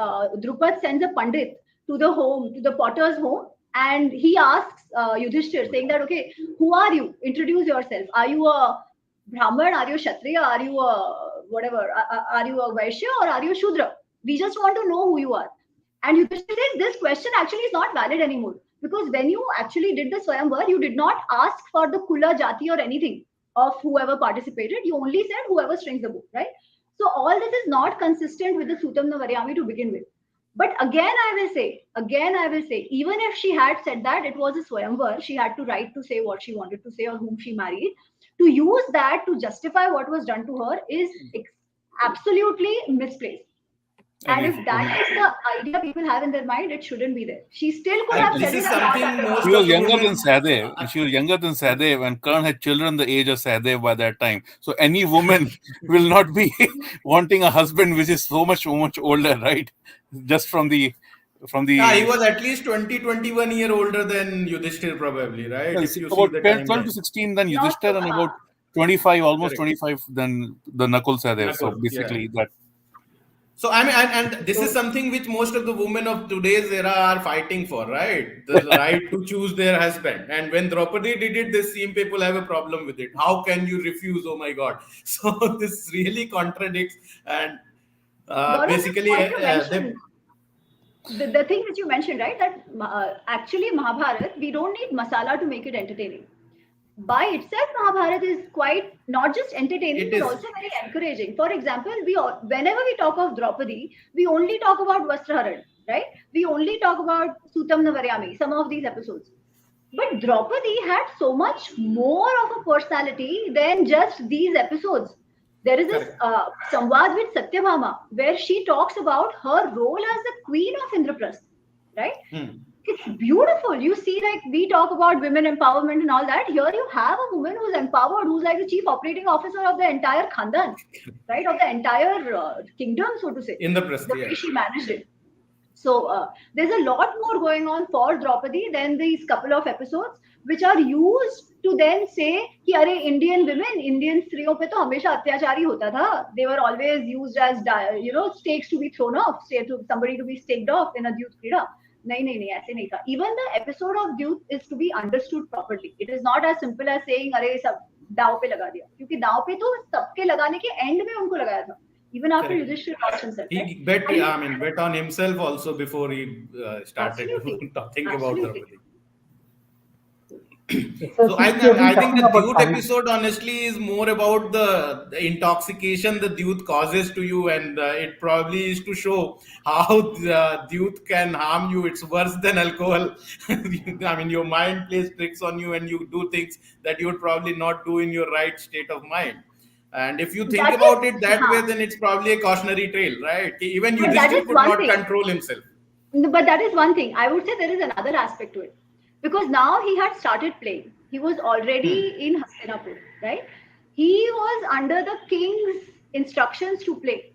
Drupad sends a pandit to the home, to the potter's home, and he asks Yudhishthir, saying that, okay, who are you? Introduce yourself. Are you a Brahman? Are you a Kshatriya? Are you a whatever? Are you a Vaishya or are you a Shudra? We just want to know who you are. And Yudhishthir says this question actually is not valid anymore, because when you actually did the Swayamvar, you did not ask for the Kula, Jati, or anything of whoever participated. You only said whoever strings the bow, right? So all this is not consistent with the Sutam Navaryami to begin with. But again I will say, even if she had said that it was a Swayamvar, she had to right to say what she wanted to say or whom she married. To use that to justify what was done to her is absolutely misplaced. And Agreed. if that is the idea people have in their mind, it shouldn't be there. She still could And have this said it is a lot something after She most all. of was the younger than women. Sadev. She was younger than Sadev, and Kern had children the age of Sadev by that time. So any woman will not be wanting a husband which is so much older, right? Just from Yeah, he the was at least 20, 21 year older than Yudhishthir, probably, right? If you see about the 10, 12 to timeline. 16, then Not so. Yudhishthir, and about 25, almost Correct. 25, then the Nakul Sadev. So Nakul, yeah. basically, that So I mean, and this is So something which most of the women of today's era are fighting for, right? The right to choose their husband. And when Draupadi did it, the same people have a problem with it. How can you refuse? Oh my God! So this really contradicts, and Gaurav, this basically, point you they, mentioned, the thing that you mentioned, right? That actually Mahabharata, we don't need masala to make it entertaining. By itself, Mahabharata is quite not just entertaining it but is also very encouraging. For example, whenever we talk of Draupadi, we only talk about Vastraharan, right? We only talk about Sutam Navaryami, some of these episodes. But Draupadi had so much more of a personality than just these episodes. There is this correct. Samvad with Satyabhama where she talks about her role as the queen of Indraprastha, right? Hmm. It's beautiful. You see, like we talk about women empowerment and all that. Here you have a woman who's empowered, who's like the chief operating officer of the entire Khandan, right? Of the entire kingdom, so to say, In the press, the yeah. way she managed it. So there's a lot more going on for Draupadi than these couple of episodes, which are used to then say कि अरे Indian women, Indian स्त्रियों पे तो हमेशा अत्याचार ही होता था. They were always used as stakes to be thrown off, somebody to be staked off in a द्यूत क्रीड़ा. नहीं ऐसे नहीं था. Even the episode of Duke is to be understood properly. It is not as simple as saying अरे सब दाव पे लगा दिया, क्योंकि दाव पे तो सबके लगाने के end में उनको लगाया था. Even after Correct. Yudhishthira lost himself, right? He bet, And I mean, bet on himself also before he started absolutely, talking about absolutely. Draupadi. Okay, so So since we have been I think talking the about Dude Karna, episode honestly is more about the intoxication the Dude causes to you, and it probably is to show how the Dude can harm you. It's worse than alcohol. I mean, your mind plays tricks on you, and you do things that you would probably not do in your right state of mind. And if you think That about is, it that way, huh, then it's probably a cautionary tale, right? Even but that Yudhishthir is could one not thing. control himself. No, but that is one thing. I would say there is another aspect to it. Because now he had started playing. He was already Hmm. in Hastinapur, right? He was under the king's instructions to play.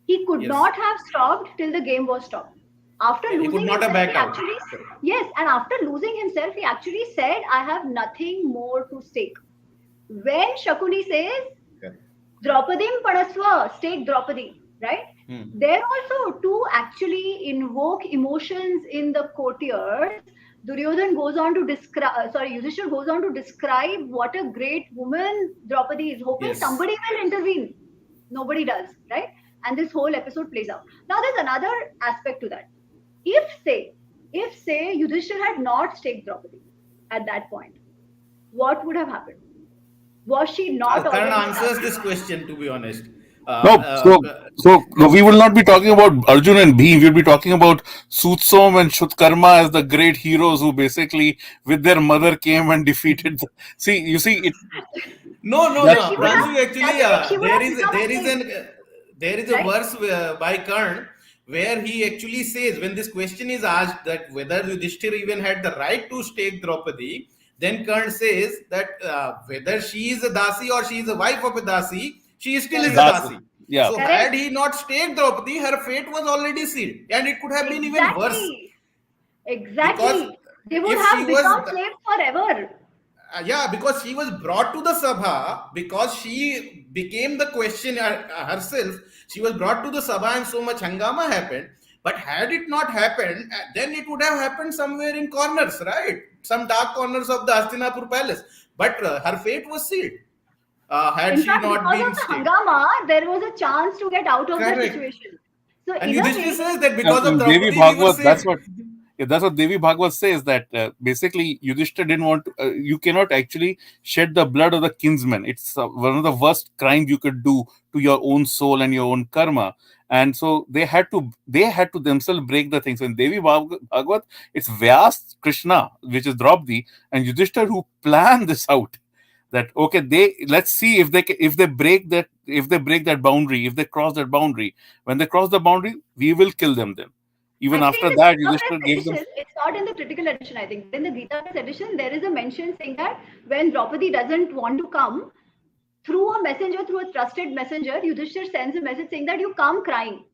He could Yes. not have stopped till the game was stopped. After Yeah, he could losing not have himself, he backed out. actually, Correct. yes, and after losing himself, he actually said, I have nothing more to stake. When Shakuni says, Correct. Draupadim Padaswa, stake Draupadi, right? Hmm. There also to actually invoke emotions in the courtiers. Duryodhan goes on to describe, sorry, Yudhishthir goes on to describe what a great woman Draupadi is, hoping Yes. somebody will intervene. Nobody does, right? And this whole episode plays out. Now, there's another aspect to that. If say, if say Yudhishthir had not staked Draupadi at that point, what would have happened? Was she not Karan already answers stuck? this question, to be honest. No, so we will not be talking about Arjun and Bhim. We'll be talking about Sutsom and Shutkarma as the great heroes who basically, with their mother, came and defeated. See, you see, it. No, no, So That's no. she would have, Pranshu, actually, that's the thing, she would have become a there is slave, an there is a right? verse by Karn where he actually says, when this question is asked that whether Yudhishthir even had the right to stake Draupadi, then Karn says that whether she is a dasi or she is a wife of a dasi, she still is a Correct. that's dasi. yeah. So had Correct. he not staked Draupadi, her fate was already sealed, and it could have been even worse Exactly. because Exactly. They would if she have was become slaves forever. yeah, because she was brought to the sabha, because she became the question herself. She was brought to the sabha, and so much hangama happened. But had it not happened, then it would have happened somewhere in corners, right? Some dark corners of the Hastinapur palace. But her fate was sealed. Had In she fact, not because of been the stayed. hangama, there was a chance to get out of the Correct. situation. So, And in a Yudhishthir way, says that because of In Devi Draupadi, we were Bhagwat, saved. that's what Devi Bhagwat says, that basically Yudhishthira didn't want to, you cannot actually shed the blood of the kinsman. It's one of the worst crimes you could do to your own soul and your own karma. And so they had to themselves break the things. So in Devi Bhagwat, it's Vyas, Krishna, which is Draupadi, and Yudhishthira who planned this out. That okay, they let's see if they break that boundary, if they cross that boundary. When they cross the boundary, we will kill them. Then even actually, in after the that, Gita Yudhishthira Press gave them. edition, it's not in the critical edition, I think, but in the Gita Press edition, there is a mention saying that when Draupadi doesn't want to come, through a messenger, through a trusted messenger, Yudhishthir sends a message saying that you come crying.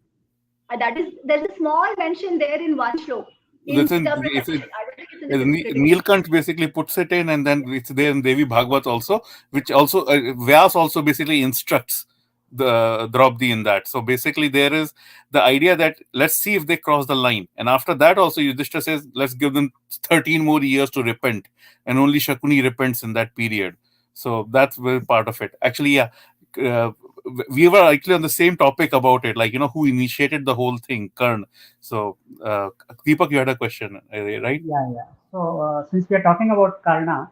That is, there's a small mention there in one shlok in Listen, Gita Press if edition. I don't think it's in the critical edition. Neelkant basically puts it in, and then it's there in Devi Bhagwat also, which also Vyas also basically instructs the Draupadi in that. So basically, there is the idea that let's see if they cross the line, and after that also Yudhishthira says let's give them 13 more years to repent, and only Shakuni repents in that period. So that's very part of it. Actually, yeah. Uh, we were actually on the same topic about it, like who initiated the whole thing, Karn. So Deepak, you had a question, right? yeah, yeah. So since we are talking about Karna,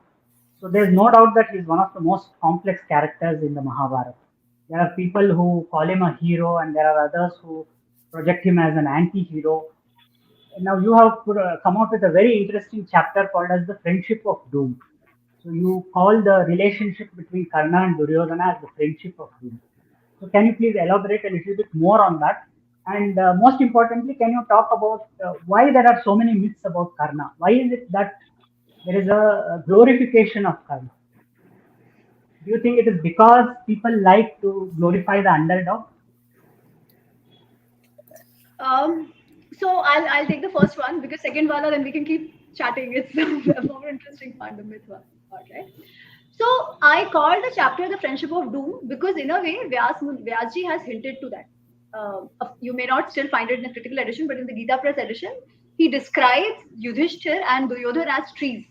so there's no doubt that he's one of the most complex characters in the Mahabharata. There are people who call him a hero, and there are others who project him as an anti-hero. Now you have come out with a very interesting chapter called as the friendship of doom. So you call the relationship between Karna and Duryodhana as the friendship of doom. So can you please elaborate a little bit more on that? And most importantly, can you talk about why there are so many myths about Karna? Why is it that there is a glorification of Karna? Do you think it is because people like to glorify the underdog? Um, so I'll take the first one because second one, then we can keep chatting. It's a more interesting part, the myth one part, right? So I called the chapter "The Friendship of Doom" because in a way, Vyasji has hinted to that. You may not still find it in the critical edition, but in the Gita Press edition, he describes Yudhishthir and Duryodhana as trees,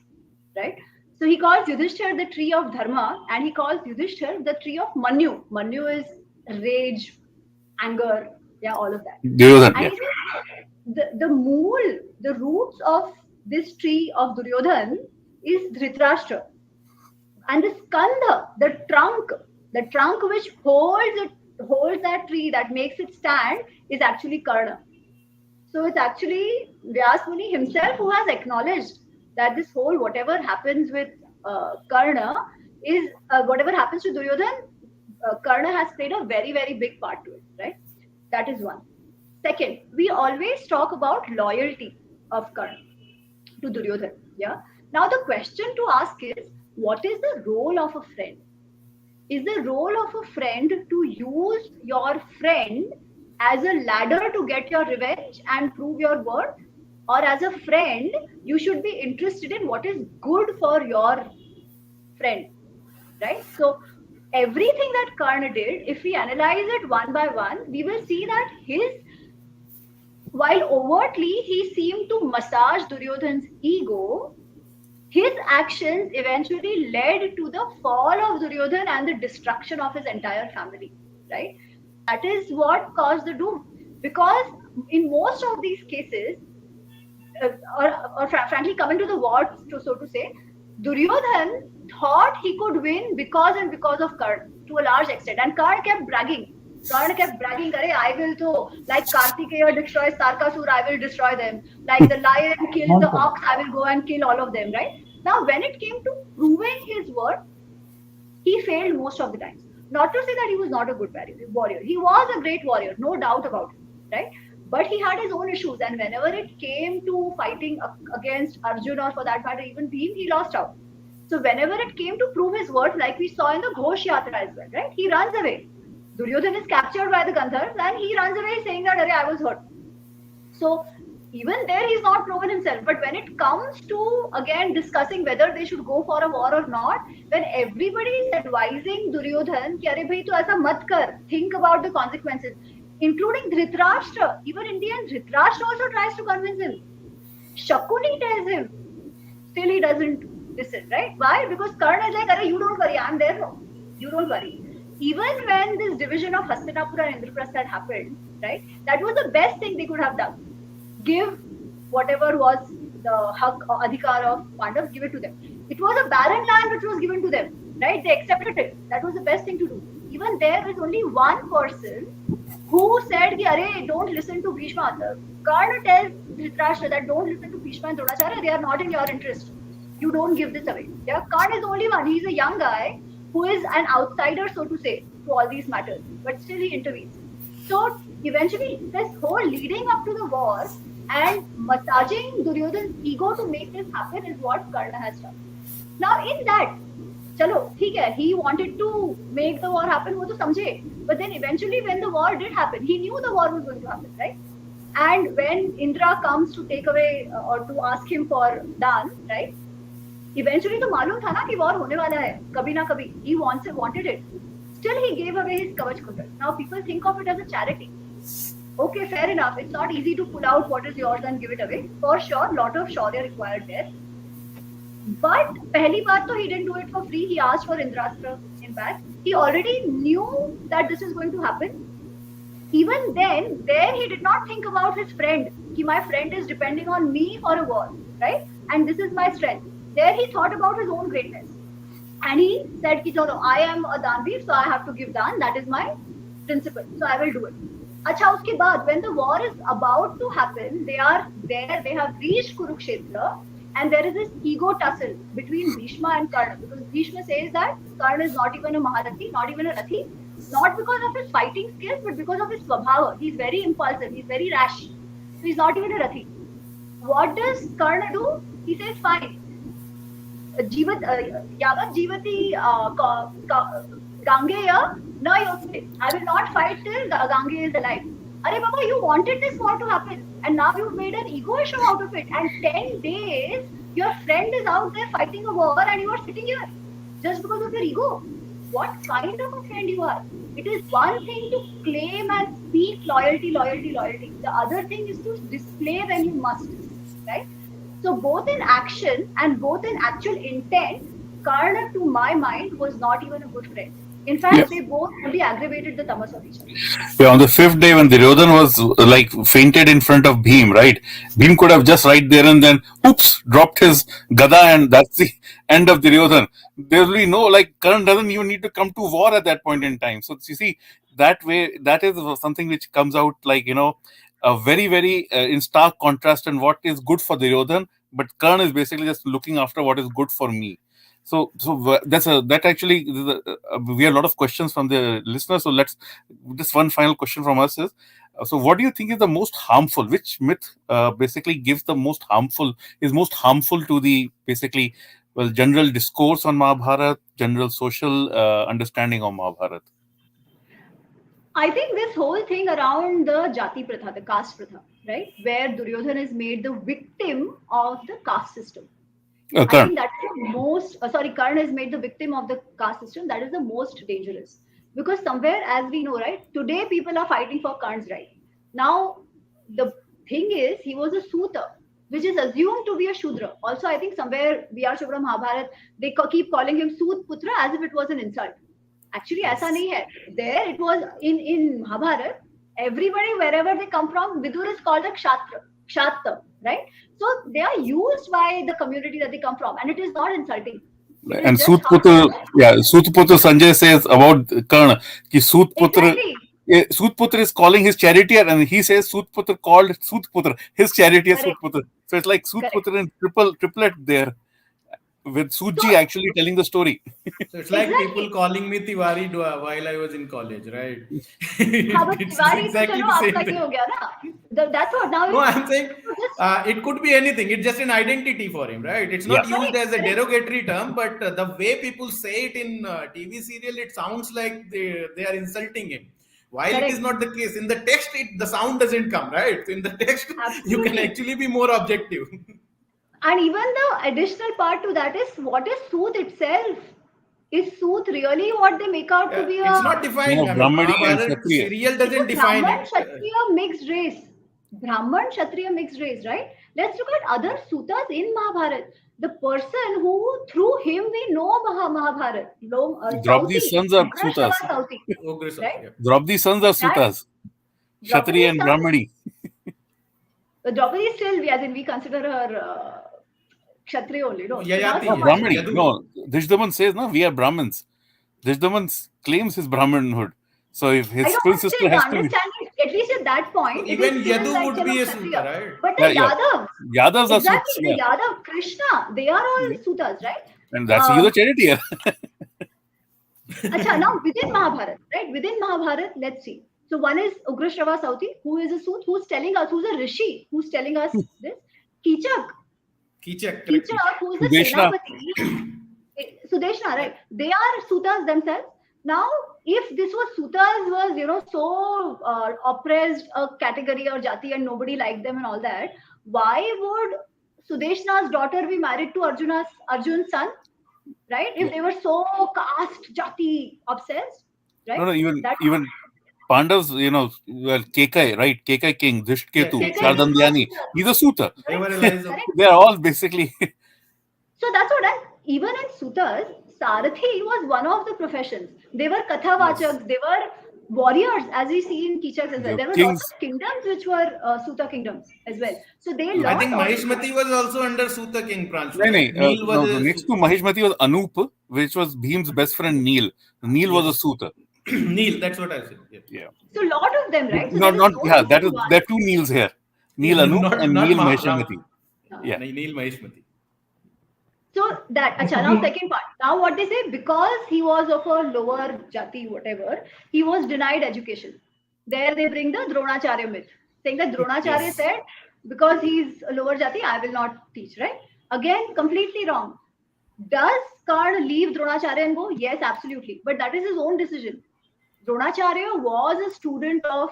right? So he calls Yudhishthir the tree of Dharma, and he calls Yudhishthir the tree of Manu. Manu is rage, anger, yeah, all of that. Duryodhan, And yeah. he says the roots of this tree of Duryodhan is Dhritarashtra. And the skandha, the trunk which holds that tree, that makes it stand, is actually Karna. So it's actually Vyas Muni himself who has acknowledged that this whole whatever happens with Karna is whatever happens to Duryodhan, Karna has played a very very big part to it, right? That is one. Second, we always talk about loyalty of Karna to Duryodhan. Yeah. Now the question to ask is, what is the role of a friend? Is the role of a friend to use your friend as a ladder to get your revenge and prove your worth? Or as a friend, you should be interested in what is good for your friend, right? So everything that Karna did, if we analyze it one by one, we will see that while overtly he seemed to massage Duryodhan's ego, his actions eventually led to the fall of Duryodhan and the destruction of his entire family, right? That is what caused the doom. Because in most of these cases, uh, frankly, coming to the war, so to say, Duryodhan thought he could win because and because of Karna to a large extent. And Karna kept bragging. Karna kept bragging, I will to, like Kartikeya destroys Tarkasur, I will destroy them. Like the lion kills the Nonsense. ox, I will go and kill all of them, right? Now, when it came to proving his worth, he failed most of the times. Not to say that he was not a good warrior. He was a great warrior, no doubt about it, right? But he had his own issues, and whenever it came to fighting against Arjun, or for that matter, even Bhim, he lost out. So whenever it came to prove his worth, like we saw in the Ghosh Yatra as well, right? He runs away. Duryodhan is captured by the Gandharvas, and he runs away saying that, I was hurt. So even there, he's not proven himself. But when it comes to again discussing whether they should go for a war or not, when everybody is advising Duryodhan, कि अरे भाई तो ऐसा मत कर, think about the consequences, including Dhritarashtra. Even in the end, Dhritarashtra also tries to convince him. Shakuni tells him, still he doesn't listen, right? Why? Because Karna is like, "Arey, you don't worry, I'm there. No, you don't worry." Even when this division of Hastinapura and Indraprastha had happened, right? That was the best thing they could have done. Give whatever was the hak or adhikar of Pandavas, give it to them. It was a barren land which was given to them, right? They accepted it. That was the best thing to do. Even there is only one person who said, "Arey, don't listen to Bhishma." Karna tells Dhritarashtra that don't listen to Bhishma and Dronacharya. They are not in your interest. You don't give this away. Yeah, Karna is the only one. He's a young guy who is an outsider, so to say, to all these matters, but still he intervenes. So eventually, this whole leading up to the war and massaging Duryodhan's ego to make this happen is what Karna has done. Now, in that, चलो ठीक है, he wanted to make the war happen, वो तो समझे. But then eventually, when the war did happen, he knew the war was going to happen, right? And when Indra comes to take away or to ask him for दान, right? Eventually तो मालूम था ना कि war होने वाला है, कभी ना कभी. He wanted it. Still, he gave away his Kavach Kundal. Now people think of it as a charity. Okay, fair enough. It's not easy to pull out what is yours and give it away. For sure, lot of shaurya required there. But पहली बात तो he didn't do it for free. He asked for Indrastra. In fact, he already knew that this is going to happen. Even then, there he did not think about his friend. Ki my friend is depending on me for a war, right? And this is my strength. There he thought about his own greatness. And he said, ki chalo, I am a Danveer, so I have to give Dan. That is my principle. So I will do it. अच्छा उसके बाद when the war is about to happen, they are there, they have reached Kurukshetra, and there is this ego tussle between Bhishma and Karna, because Bhishma says that Karna is not even a Maharathi, not even a Rathi, not because of his fighting skills, but because of his swabhava. He's very impulsive, he's very rash, so he's not even a Rathi. What does Karna do? He says, fine, Yavat Jivati Gangeya na Yotse. I will not fight till Gange is alive. Arey Baba, you wanted this war to happen, and now you've made an ego issue out of it. And 10 days, your friend is out there fighting a war, and you are sitting here just because of your ego. What kind of a friend you are? It is one thing to claim and speak loyalty, loyalty, loyalty. The other thing is to display when you must, right? So both in action and both in actual intent, Karna, to my mind, was not even a good friend. In Yeah. fact, they both only aggravated the tamas of each other. Yeah, on the fifth day when Duryodhan was like fainted in front of Bhim, right? Bhim could have just right there and then, oops, dropped his gada, and that's the end of Duryodhan. There will be no, like, Karan doesn't even need to come to war at that point in time. So you see, that way, that is something which comes out like, a very, very in stark contrast and what is good for Duryodhan, but Karan is basically just looking after what is good for me. So that actually we have a lot of questions from the listeners. So let's just one final question from us is, so what do you think is the most harmful? Which myth basically gives the most harmful, is most harmful to the basically, well, general discourse on Mahabharata, general social understanding of Mahabharata? I think this whole thing around the jati pratha, the caste pratha, right, where Duryodhan is made the victim of the caste system. I Karan. think that's the most, Karna is made the victim of the caste system. That is the most dangerous. Because somewhere, as we know, right, today people are fighting for Karn's right. Now, the thing is, he was a Suta, which is assumed to be a Shudra. Also, I think somewhere, V.R. Chopra Mahabharat, they keep calling him Sut Putra as if it was an insult. Actually, aisa nahi hai. There, it was in Mahabharat, everybody, wherever they come from, Vidur is called a Kshatra, right? So they are used by the community that they come from, and it is not insulting. It is And just how Sutputra, yeah, Sutputra Sanjay says about Karna, ki Sutputra, exactly Sutputra is calling his charioteer, and he says Sutputra called Sutputra, his charioteer correct, Sutputra. So it's like correct. Sutputra and triplet there, with So Suji actually telling the story. So it's like people exactly, calling me Tiwari while I was in college, right? हाँ but It's Tiwari तो exactly चलो the अब same तक ही thing. हो गया ना. That's what now No, it's I'm saying just it could be anything. It's just an identity for him, right? It's Yeah. not used correct, as a correct, derogatory term, but the way people say it in TV serial, it sounds like they are insulting him. While it is correct. not the case. In the text, the sound doesn't come, right? So in the text, you can Absolutely. actually be more objective. And even the additional part to that is what is Sooth itself? Is Sooth really what they make out to Yeah, be it's a not defined. I mean, Brahmadi and Mahabharata Kshatriya. serial it's doesn't a define Brahman it. Kshatriya mixed race. Brahman Kshatriya mixed race, right? Let's look at other Sutas in Mahabharata. The person who through him we know Mahabharata, Draupadi's Sauti, sons are Ugrashrava Sutas. Sauti, right? Yeah. Draupadi's sons are That Sutas. Kshatriya Draupadi's and son, Brahmadi. Draupadi is still, as in we consider her Kshatriya only, no? So now No, the Yayati, question Brahmani. is, Yadu. No, Dishdaman says, no, we are Brahmins. Dishdaman claims his Brahmanhood. So if I his know, twin but sister still has the to be, understanding, at least at that So point, it is even still Yadu like would Chalo be a Suta, Kshatriya. right? But yeah, the yeah. Yadavs, Yadavs are Suits, exactly, yeah. the Yadav, Krishna, they are all Yeah. Sutas, right? And that's you, the Um, charioteer. Acha, now within Mahabharata, right? Within Mahabharata, let's see. So one is Ugrashrava Sauti, who is a Sut, who's telling us, who's a Rishi, who's telling us this. Kichak, Kichak, correct. Kichak, who is a Sudeshna. Senapati. Sudeshna, Yeah. right? They are Sutas themselves. Now, if this was Sutas was, so oppressed a category or jati and nobody liked them and all that, why would Sudeshna's daughter be married to Arjun's son? Right? If they were so caste jati obsessed, No, right? no, even That even Pandavs, well, Kekai, right? Kekai king, Yeah, Drishtketu, Kekai Kekai. king was Sardamyani. He's a Suta. They were correct, allies of. correct. They're all basically. So that's what I even in Sutas, Sarathi was one of the professions. They were Yes. Kathavachaks, they were warriors, as we see in Kichaks as well. The There were lots kings. of kingdoms which were Suta kingdoms as well. So they No, I learned think all of Mahishmati was also under Suta King Pranshu, no, right? Neel was no, the a next to Mahishmati was Anup, which was Bhim's best friend Neel. Neel was a yes. Suta. Neel, that's what I said. Yeah. Yeah. so a lot of them, right? So No, there is not, no yeah, single there one. are two Neels here. Neel Yeah, Anup not and not Neel Mahishmati. Yeah. Neel Mahishmati. So that, acha, now second part. Now what they say, because he was of a lower jati, whatever, he was denied education. There they bring the Dronacharya myth, saying that Dronacharya Yes. said, because he's a lower jati, I will not teach, right? Again, completely wrong. Does Karna leave Dronacharya and go? Yes, absolutely. But that is his own decision. Dronacharya was a student of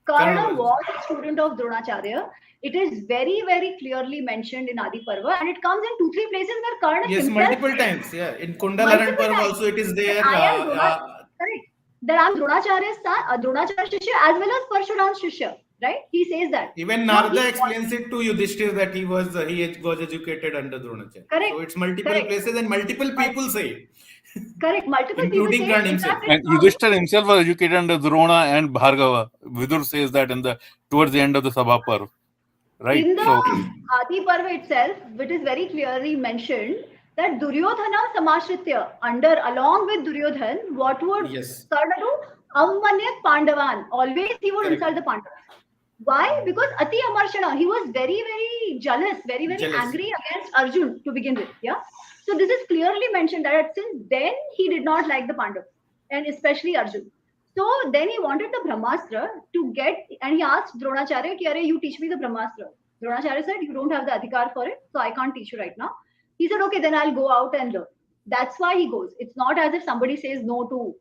Karna Karna was. was a student of Dronacharya. It is very, very clearly mentioned in Adi Parva, and it comes in 2-3 places where Karna Yes, himself multiple says times. Yeah, in Kundalaran multiple Parv times also it is that there. I am correct, that I'm Dronacharya's son, Dronacharya Shishya as well as Parshuram's Shishya, right? He says that. Even Now Narada explains it to Yudhishthira that he was educated under Dronacharya. So correct, it's multiple correct. places and multiple people say it. Correct. Multiple people including say Karn it. In himself. fact, it And comes. Yudhishthira himself was educated under Drona and Bhargava. Vidur says that in the towards the end of the Sabha Parv, right? In the So Adi Parva itself, it is very clearly mentioned that Duryodhana Samashritya, under along with Duryodhan, what would Yes, Karna do? Avmanyat Pandavan. Always he would correct. insult the Pandavas. Why? Because Ati Amarshana, he was very, very jealous, very, very Jealous. angry against Arjun to begin with. Yeah. So this is clearly mentioned that since then he did not like the Pandavas and especially Arjun. So then he wanted the Brahmastra to get, and he asked Dronacharya, Ki, you teach me the Brahmastra. Dronacharya said, you don't have the adhikar for it, so I can't teach you right now. He said, okay, then I'll go out and learn. That's why he goes. It's not as if somebody says no to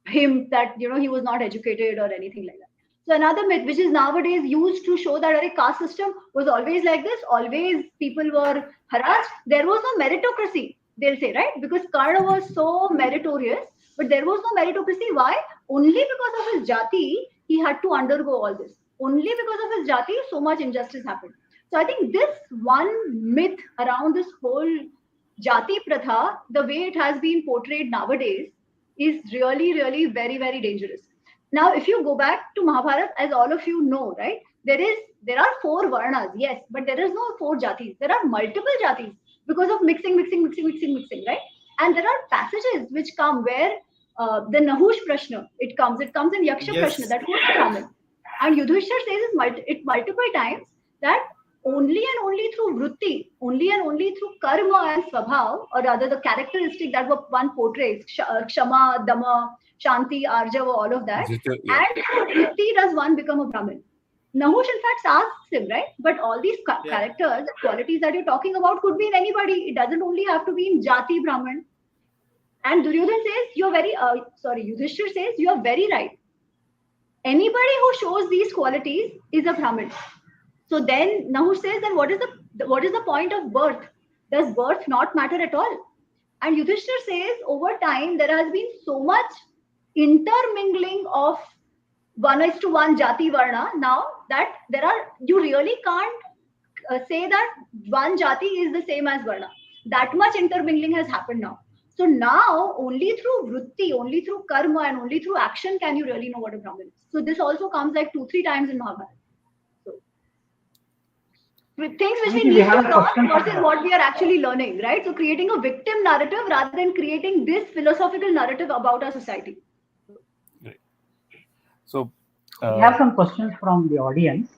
him that he was not educated or anything like that. So another myth which is nowadays used to show that a caste system was always like this, always people were harassed. There was no meritocracy, they'll say, right? Because Karna was so meritorious, but there was no meritocracy. Why? Only because of his jati, he had to undergo all this. Only because of his jati, so much injustice happened. So I think this one myth around this whole jati pratha, the way it has been portrayed nowadays, is really, really very, very dangerous. Now, if you go back to Mahabharata, as all of you know, right, there are four varnas, yes, but there is no four jatis. There are multiple jatis because of mixing, right? And there are passages which come where the Nahush Prashna, it comes in Yaksha Prashna, Yes, that who's the Brahmin. And Yudhishthira says it multiple times that only and only through vritti, only and only through karma and swabhav, or rather the characteristic that one portrays, kshama, dama, shanti, arjava, all of that, yeah. and through vritti does one become a Brahmin. Nahush, in fact, asks him, right? But all these yeah, characters, the qualities that you're talking about could be in anybody. It doesn't only have to be in Jati Brahmin. And Duryodhan says, Yudhishthir says, you are very right. Anybody who shows these qualities is a Brahmin. So then Nahush says, then what is the point of birth? Does birth not matter at all? And Yudhishthir says, over time there has been so much intermingling of one is to one jati varna now that you really can't say that one jati is the same as varna. That much intermingling has happened now. So now only through vritti, only through karma, and only through action can you really know what a Brahmin is. So this also comes like 2-3 times in Mahabharata. So with things which we Amity, we need have to a learn question versus from what we are actually learning, right? So creating a victim narrative rather than creating this philosophical narrative about our society. Great. So we have uh, some questions from the audience.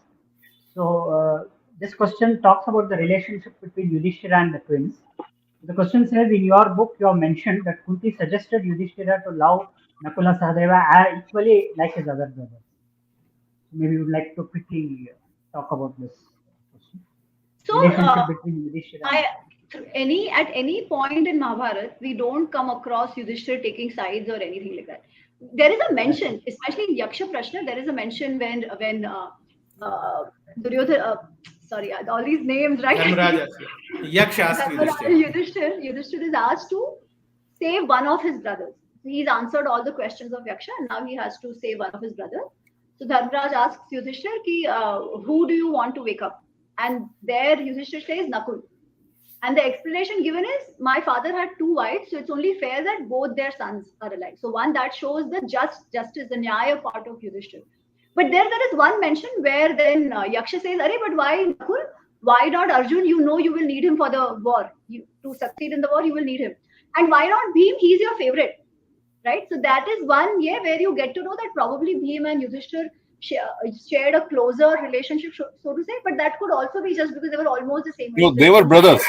So this question talks about the relationship between Yudhishthira and the twins. The question says, in your book, you have mentioned that Kunti suggested Yudhishthira to love Nakula Sahadeva equally like his other brothers. Maybe you would like to quickly talk about this question. So Relationship between Yudhishthira and I the twins. at any point in Mahabharata, we don't come across Yudhishthira taking sides or anything like that. There is a That's mention, right. especially in Yaksha Prashna, there is a mention when uh, Duryodhana, all these names, right? Dharmaraj asks, Yaksh asks Dharmaraja Yudhishthira. Yudhishthira is asked to save one of his brothers. He's answered all the questions of Yaksha, and now he has to save one of his brothers. So Dharmaraj asks Yudhishthira, ki, who do you want to wake up? And there Yudhishthira says Nakul. And the explanation given is my father had two wives, so it's only fair that both their sons are alive. So one that shows the justice, the nyaya part of Yudhishthira. But there is one mention where then Yaksha says, "Arey, but why Nakul? Why not Arjun? You know you will need him for the war. To succeed in the war, you will need him. And why not Bhim? He's your favorite, right? So that is one where you get to know that probably Bhim and Yudhishthir shared a closer relationship, so to say. But that could also be just because they were almost the same age. no, So they it were could be brothers.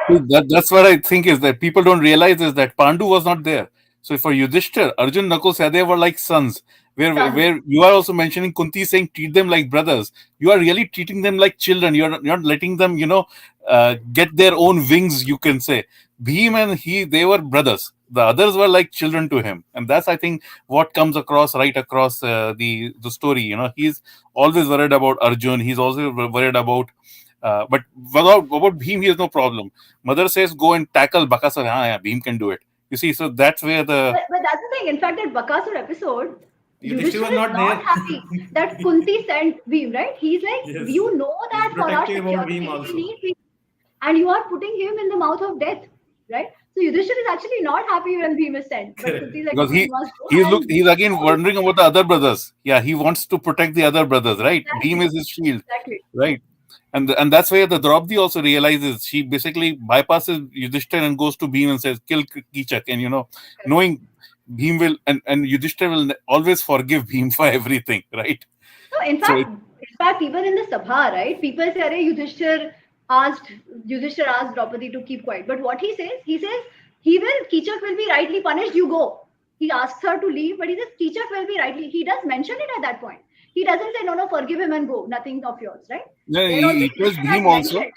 See, that's what I think is that people don't realize is that Pandu was not there. So for Yudhishthir, Arjun, Nakul, Sahadev were like sons. sons. Where you are also mentioning Kunti saying treat them like brothers. You are really treating them like children. You're not letting them, get their own wings. You can say Bhim and they were brothers. The others were like children to him, and that's I think what comes across right across the story. He's always worried about Arjun. He's also worried about but about Bhim, he has no problem. Mother says, go and tackle Bakasur. Yeah, Bhim can do it. You see, so that's where the. But that's the thing. In fact, that Bakasur episode, Yudhishthira was Yudhishthira is not not there. happy that Kunti sent Bhim, right? He's like, Yes. you know He's that for our protective about security, Bhim we also. need Bhim. And you are putting him in the mouth of death, right? So Yudhishthira is actually not happy when Bhim is sent, but Correct. Kunti is like, Because no, you must go. And he's again all, wondering about the other brothers. Yeah, he wants to protect the other brothers, right? Bhim exactly, is his shield, exactly. right? And that's where the Draupadi also realizes, she basically bypasses Yudhishthira and goes to Bhim and says, "Kill Kichak," and Correct. knowing Bhim will, and Yudhishthira will always forgive Bhim for everything, right? No, So it, in fact, even in the Sabha, right? People say, "Arey, asked Yudhishthir asked Draupadi to keep quiet." But what he says, Kichak will be rightly punished. You go. He asks her to leave, but he says Kichak will be rightly. He does mention it at that point. He doesn't say, "No, no, forgive him and go. Nothing of yours," right? yeah, Then also he tells Yudhishthir Bhim has also, mentioned.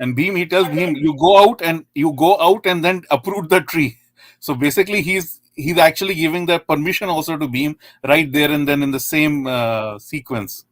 and Bhim, he tells But Bhim, then, you go out and then uproot the tree. So basically, he's actually giving that permission also to Bhim right there and then in the same sequence.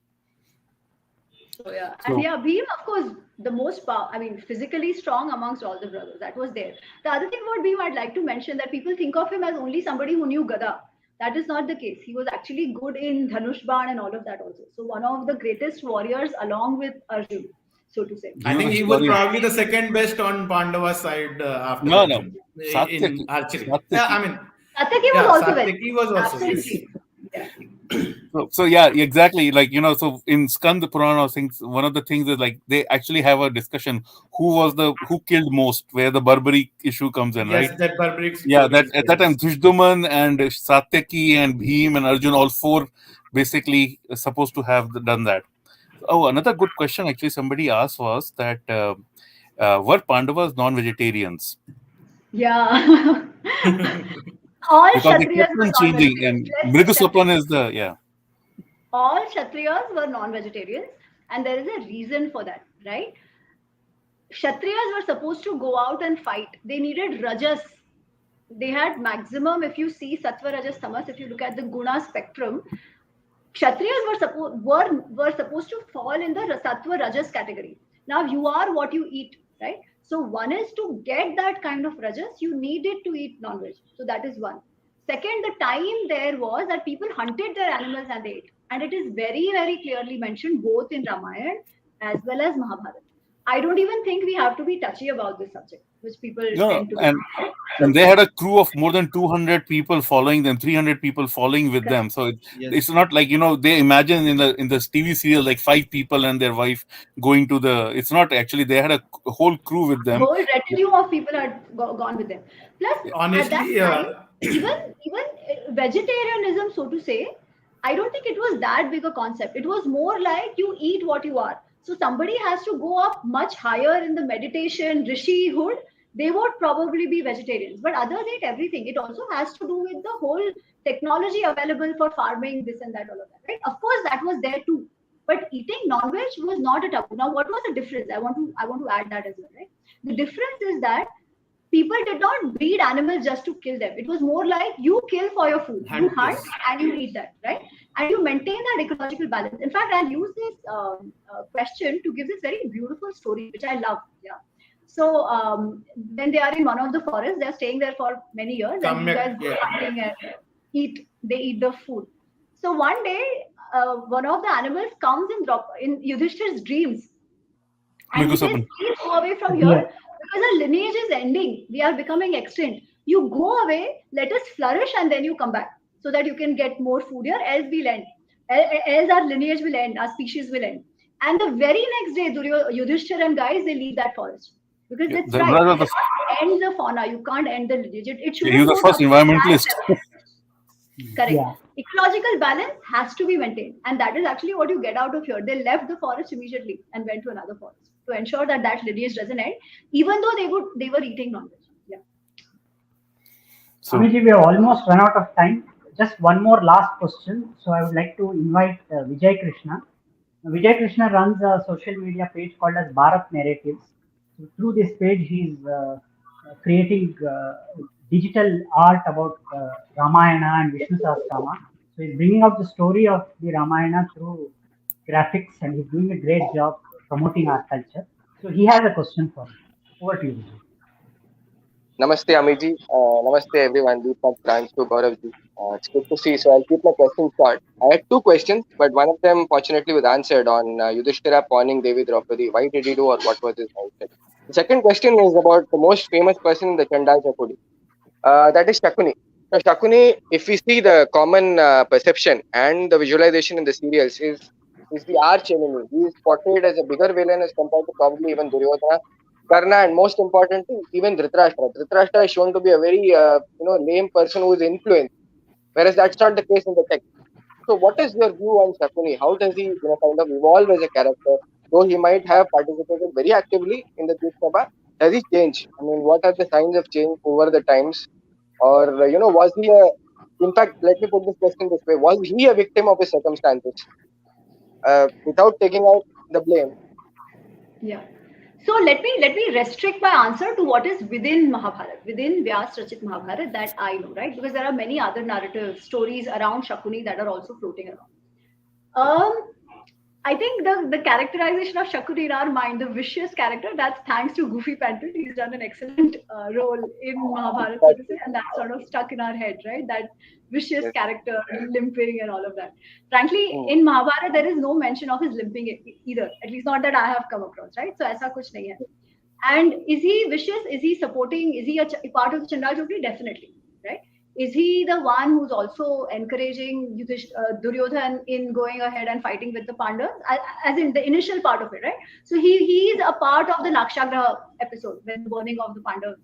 so yeah, and So yeah, Bhim, of course, the most I mean, physically strong amongst all the brothers. That was there. The other thing about Bhim, I'd like to mention that people think of him as only somebody who knew Gada. That is not the case. He was actually good in Dhanush Ban and all of that also. So one of the greatest warriors along with Arjun, so to say. I Bhim is think a he was story. probably the second best on Pandava's side after No, Arjun in Satyaki, archery. Yeah, I Satyaki. mean, Satyaki was yeah, also very Satyaki was good. also, yes. Absolutely. Yeah. So yeah, exactly. Like so in Skand Purana things, one of the things is like they actually have a discussion who killed most, where the Barbary issue comes in, right? Yes, that barbaric Yeah, story that is at there, that time yes. Dushduman and Satyaki and Bhim and Arjun, all four basically supposed to have done that. Oh, another good question actually somebody asked was that were Pandavas non-vegetarians? Yeah. All Because they Kshatriyas kept were on changing, non-vegetarians. and Let's just Mridusapan is the yeah. all Kshatriyas were non-vegetarians, and there is a reason for that, right? Kshatriyas were supposed to go out and fight. They needed rajas. They had maximum, if you see sattva, rajas, tamas, if you look at the guna spectrum, Kshatriyas were supposed to fall in the sattva rajas category. Now you are what you eat, right? So one is to get that kind of rajas, you needed to eat non-veg. So that is one. Second, the time there was that people hunted their animals and they ate. And it is very, very clearly mentioned both in Ramayana as well as Mahabharata. I don't even think we have to be touchy about this subject, which people No, tend to be. and So they had a crew of more than 200 people following them, 300 people following with them. So it's Yes. not like they imagine in the TV serial like five people and their wife going to the. It's not actually, they had a whole crew with them. whole retinue of people had gone with them. Plus, at that Honestly, time, even vegetarianism, so to say, I don't think it was that big a concept. It was more like you eat what you are. So somebody has to go up much higher in the meditation rishihood. They would probably be vegetarians, but others eat everything. It also has to do with the whole technology available for farming, this and that, all of that. Right? Of course, that was there too, but eating non-veg was not a taboo. Now, what was the difference? I want to add that as well, right? The difference is that people did not breed animals just to kill them. It was more like you kill for your food. You hunt, hunt yes. and you eat that, right? And you maintain that ecological balance. In fact, I'll use this question to give this very beautiful story, which I love. Yeah. So when they are in one of the forests, they're staying there for many years, and these guys Kamyak, go yeah. hunting and eat. They eat the food. So one day, one of the animals comes in Yudhishthir's dreams, and he says, Mrigusapan. "Please go away from here Dear, because our lineage is ending. We are becoming extinct. You go away, let us flourish, and then you come back so that you can get more food here. Else we'll end. Else our lineage will end. Our species will end." And the very next day, Yudhishthir and guys, they leave that forest because Yeah, it's the right. brother You of the cannot end the fauna. You can't end the lineage. It he was shouldn't the go first down to that environmentalist. level. Correct. yeah. Ecological balance has to be maintained, and that is actually what you get out of here. They left the forest immediately and went to another forest to ensure that that lineage doesn't end, even though they were eating non-veg. Yeah. So Amiji, we have almost run out of time. Just one more last question. So I would like to invite Vijay Krishna. Vijay Krishna runs a social media page called as Bharat Narratives. So through this page, he's creating digital art about Ramayana and Vishnu Sahasrama. So he's bringing out the story of the Ramayana through graphics, and he's doing a great job promoting our culture. So he has a question for you. Over to you, Vijay. Namaste, Amiji. Namaste, everyone. Deepak, Pranshu, Gauravji. It's good to see. So I'll keep my questions short. I had two questions, but one of them fortunately was answered on Yudhishthira pawning Devi Draupadi. Why did he do, or what was his mindset? The second question is about the most famous person in the Chandal Chakodi. That is Shakuni. Now, Shakuni, if we see the common perception and the visualization in the serials, is the arch enemy. He is portrayed as a bigger villain as compared to probably even Duryodhana, Karna, and most importantly, even Dhritarashtra. Dhritarashtra is shown to be a very lame person who is influenced, whereas that's not the case in the text. So, what is your view on Shakuni? How does he kind of evolve as a character? Though he might have participated very actively in the Duk Sabha, does he change? I mean, what are the signs of change over the times? Or, was he a, in fact, let me put this question this way, was he a victim of his circumstances? Without taking out the blame. Yeah. So let me restrict my answer to what is within Mahabharata, within Vyas Rachit Mahabharata that I know, right? Because there are many other narrative stories around Shakuni that are also floating around. I think the characterization of Shakuni in our mind, the vicious character, that's thanks to Goofy Panther. He's done an excellent role in Mahabharata, so to say, and that's sort of stuck in our head, right? That vicious Yes. character, limping and all of that. Frankly, Hmm. in Mahabharata, there is no mention of his limping either, at least not that I have come across, right? So, aisa kuch nahi hai. And is he vicious? Is he supporting? Is he a part of the Chandal Chokri? Definitely, right? Is he the one who's also encouraging Duryodhan in going ahead and fighting with the Pandavas, as in the initial part of it, right? So he is a part of the Lakshagraha episode when the burning of the Pandavas,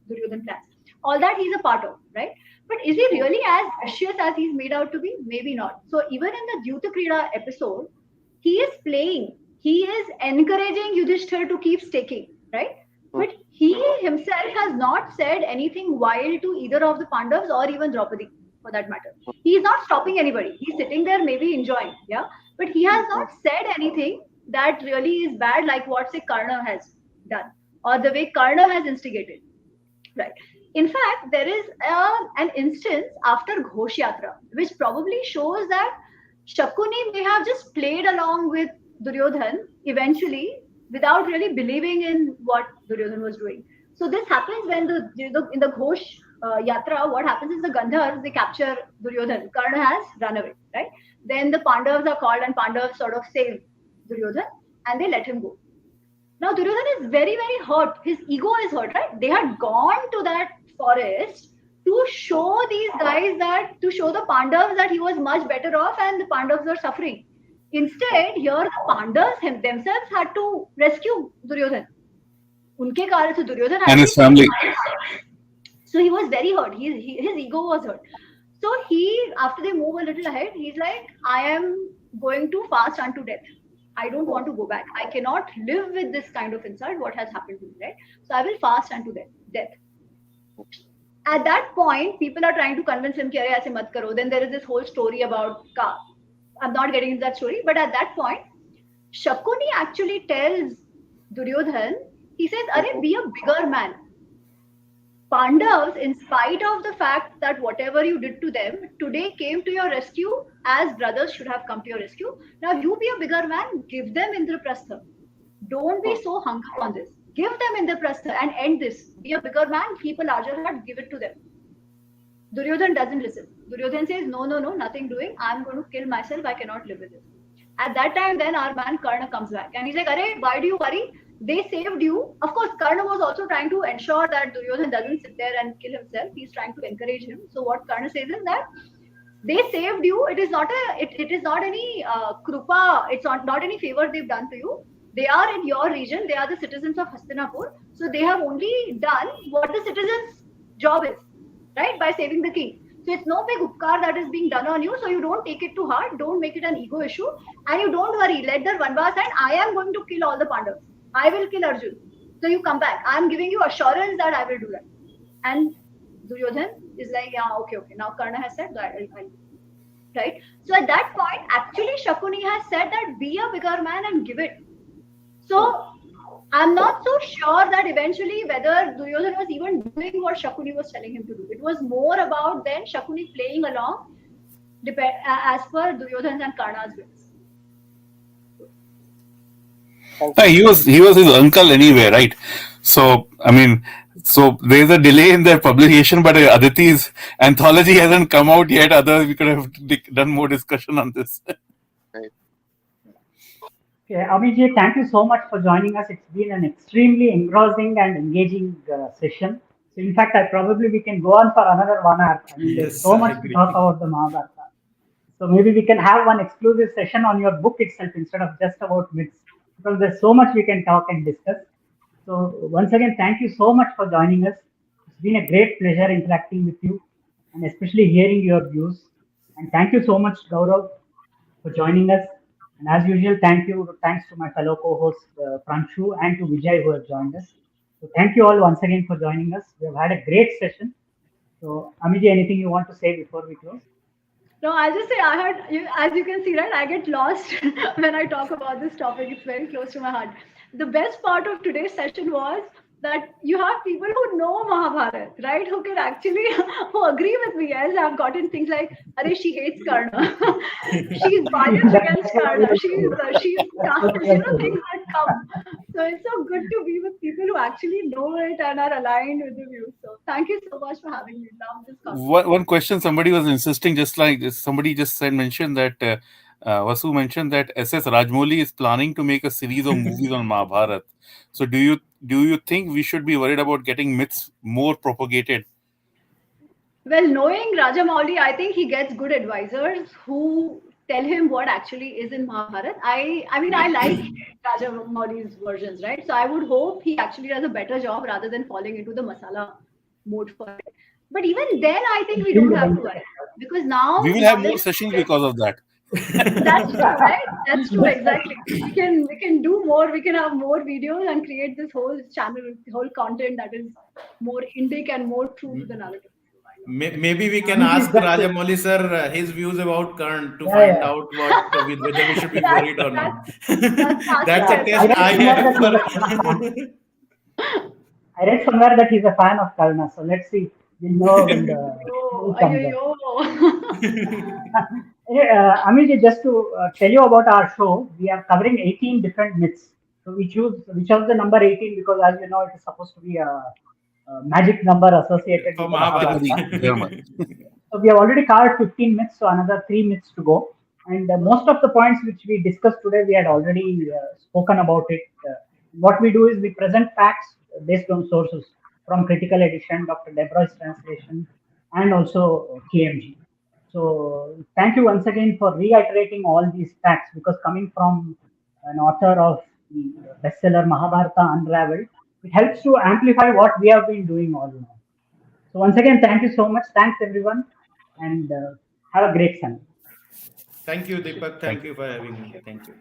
Duryodhan plans. All that he's a part of, right? But is he Hmm. really as vicious as he's made out to be? Maybe not. So even in the Dyuta Krida episode, he is playing, he is encouraging Yudhishthira to keep staking, right? Hmm. But he himself has not said anything wild to either of the Pandavas or even Draupadi, for that matter. He is not stopping anybody. He's sitting there, maybe enjoying, yeah. But he has Hmm. not said anything that really is bad, like what say Karna has done, or the way Karna has instigated. Right. In fact, there is an instance after Ghosh Yatra, which probably shows that Shakuni may have just played along with Duryodhan eventually without really believing in what Duryodhan was doing. So this happens when in the Ghosh Yatra, what happens is the Gandhars, they capture Duryodhan. Karna has run away, right? Then the Pandavas are called and Pandavas sort of save Duryodhan and they let him go. Now Duryodhana is very, very hurt. His ego is hurt, right? They had gone to that forest to show these guys that, to show the Pandavas that he was much better off and the Pandavas were suffering. Instead, here the Pandavas themselves had to rescue Duryodhana. उनके कारण से Duryodhan And had to his family. so he was very hurt. His ego was hurt. So he, after they move a little ahead, he's like, I am going to fast unto death. I don't want to go back. I cannot live with this kind of insult, what has happened to me, right? So I will fast unto death. At that point, people are trying to convince him, कि, "अरे, ऐसे मत करो." Then there is this whole story about Ka. I'm not getting into that story, but at that point, Shakuni actually tells Duryodhan, he says, "Arey, be a bigger man." Pandavas, in spite of the fact that whatever you did to them, today came to your rescue as brothers should have come to your rescue. Now you be a bigger man, give them Indraprastha. Don't be so hung up on this. Give them Indraprastha and end this. Be a bigger man, keep a larger heart, give it to them. Duryodhan doesn't listen. Duryodhan says, no, no, no, nothing doing. I'm going to kill myself. I cannot live with this. At that time, then our man Karna comes back and he's like, Arey, why do you worry? They saved you. Of course, Karna was also trying to ensure that Duryodhan doesn't sit there and kill himself. He's trying to encourage him. So what Karna says is that they saved you. It is not it is not any krupa. It's not any favor they've done to you. They are in your region. They are the citizens of Hastinapur. So they have only done what the citizens' job is, right? By saving the king. So it's no big upkar that is being done on you. So you don't take it to heart. Don't make it an ego issue. And you don't worry. Let the Vanvas and I am going to kill all the Pandavas. I will kill Arjun. So you come back. I am giving you assurance that I will do that. And Duryodhan is like, yeah, okay. Now Karna has said that I'll right? So at that point, actually Shakuni has said that be a bigger man and give it. So I'm not so sure that eventually whether Duryodhan was even doing what Shakuni was telling him to do. It was more about then Shakuni playing along as per Duryodhan's and Karna's wills. Thank Yeah, you. he was his uncle anyway, right? So I mean, So there's a delay in their publication, but Aditi's anthology hasn't come out yet. Otherwise, we could have done more discussion on this. Right. Okay, Abhijit, thank you so much for joining us. It's been an extremely engrossing and engaging session. So, in fact, I probably we can go on for another 1 hour. I mean, there's Yes, so I much to talk agree. about the Mahabharata. So maybe we can have one exclusive session on your book itself instead of just about myths, because there's so much we can talk and discuss. So once again, thank you so much for joining us. It's been a great pleasure interacting with you and especially hearing your views. And thank you so much, Gaurav, for joining us. And as usual, thanks to my fellow co-hosts Pranshu and to Vijay who have joined us. So thank you all once again for joining us. We have had a great session. So Amiji, anything you want to say before we close? No, I'll just say as you can see, right, I get lost when I talk about this topic. It's very close to my heart. The best part of today's session was that you have people who know Mahabharata, right? Who can actually who agree with me. As I've gotten things like, "Arey, she hates Karna, she's biased against That's what I Karna, will she's That's what I you will know, things that come." So it's so good to be with people who actually know it and are aligned with the views. So thank you so much for having me. Love this One, conversation. one question somebody was insisting, just like this, somebody just said, mentioned that Vasu mentioned that SS Rajmouli is planning to make a series of movies on Mahabharat. So do you think we should be worried about getting myths more propagated? Well, knowing Rajamouli, I think he gets good advisors who tell him what actually is in Mahabharata. I mean, I like Rajamouli's versions, right? So I would hope he actually does a better job rather than falling into the masala mode for it. But even then, I think we don't have to worry because now We will have more knowledge. sessions because of that. That's true, right? That's true, exactly. We can do more. We can have more videos and create this whole channel, whole content that is more indic and more true to the narrative. So why not? Maybe we can Amity is ask just Rajamouli sir his views about Karn to yeah, find yeah, out whether we should be That's worried or that's not. that's ask That's yeah. a him. I test read I somewhere have that he's for. a fan of Karna. I read somewhere that he's a fan of Karna. So let's see. We'll know when the movie comes out. Ayo. Amity, just to tell you about our show, we are covering 18 different myths. So we chose the number 18 because, as you know, it is supposed to be a magic number associated For with the Mahabharata. Mahabharata. Dharma. So we have already covered 15 myths, so another 3 myths to go. And most of the points which we discussed today, we had already spoken about it. What we do is we present facts based on sources from Critical Edition, Dr. Debroy's translation, and also KMG. So thank you once again for reiterating all these facts because coming from an author of the bestseller Mahabharata Unraveled, it helps to amplify what we have been doing all along. So once again, thank you so much. Thanks everyone, and have a great Sunday. Thank you, Deepak. Thank Thank you. you for having me. Thank you.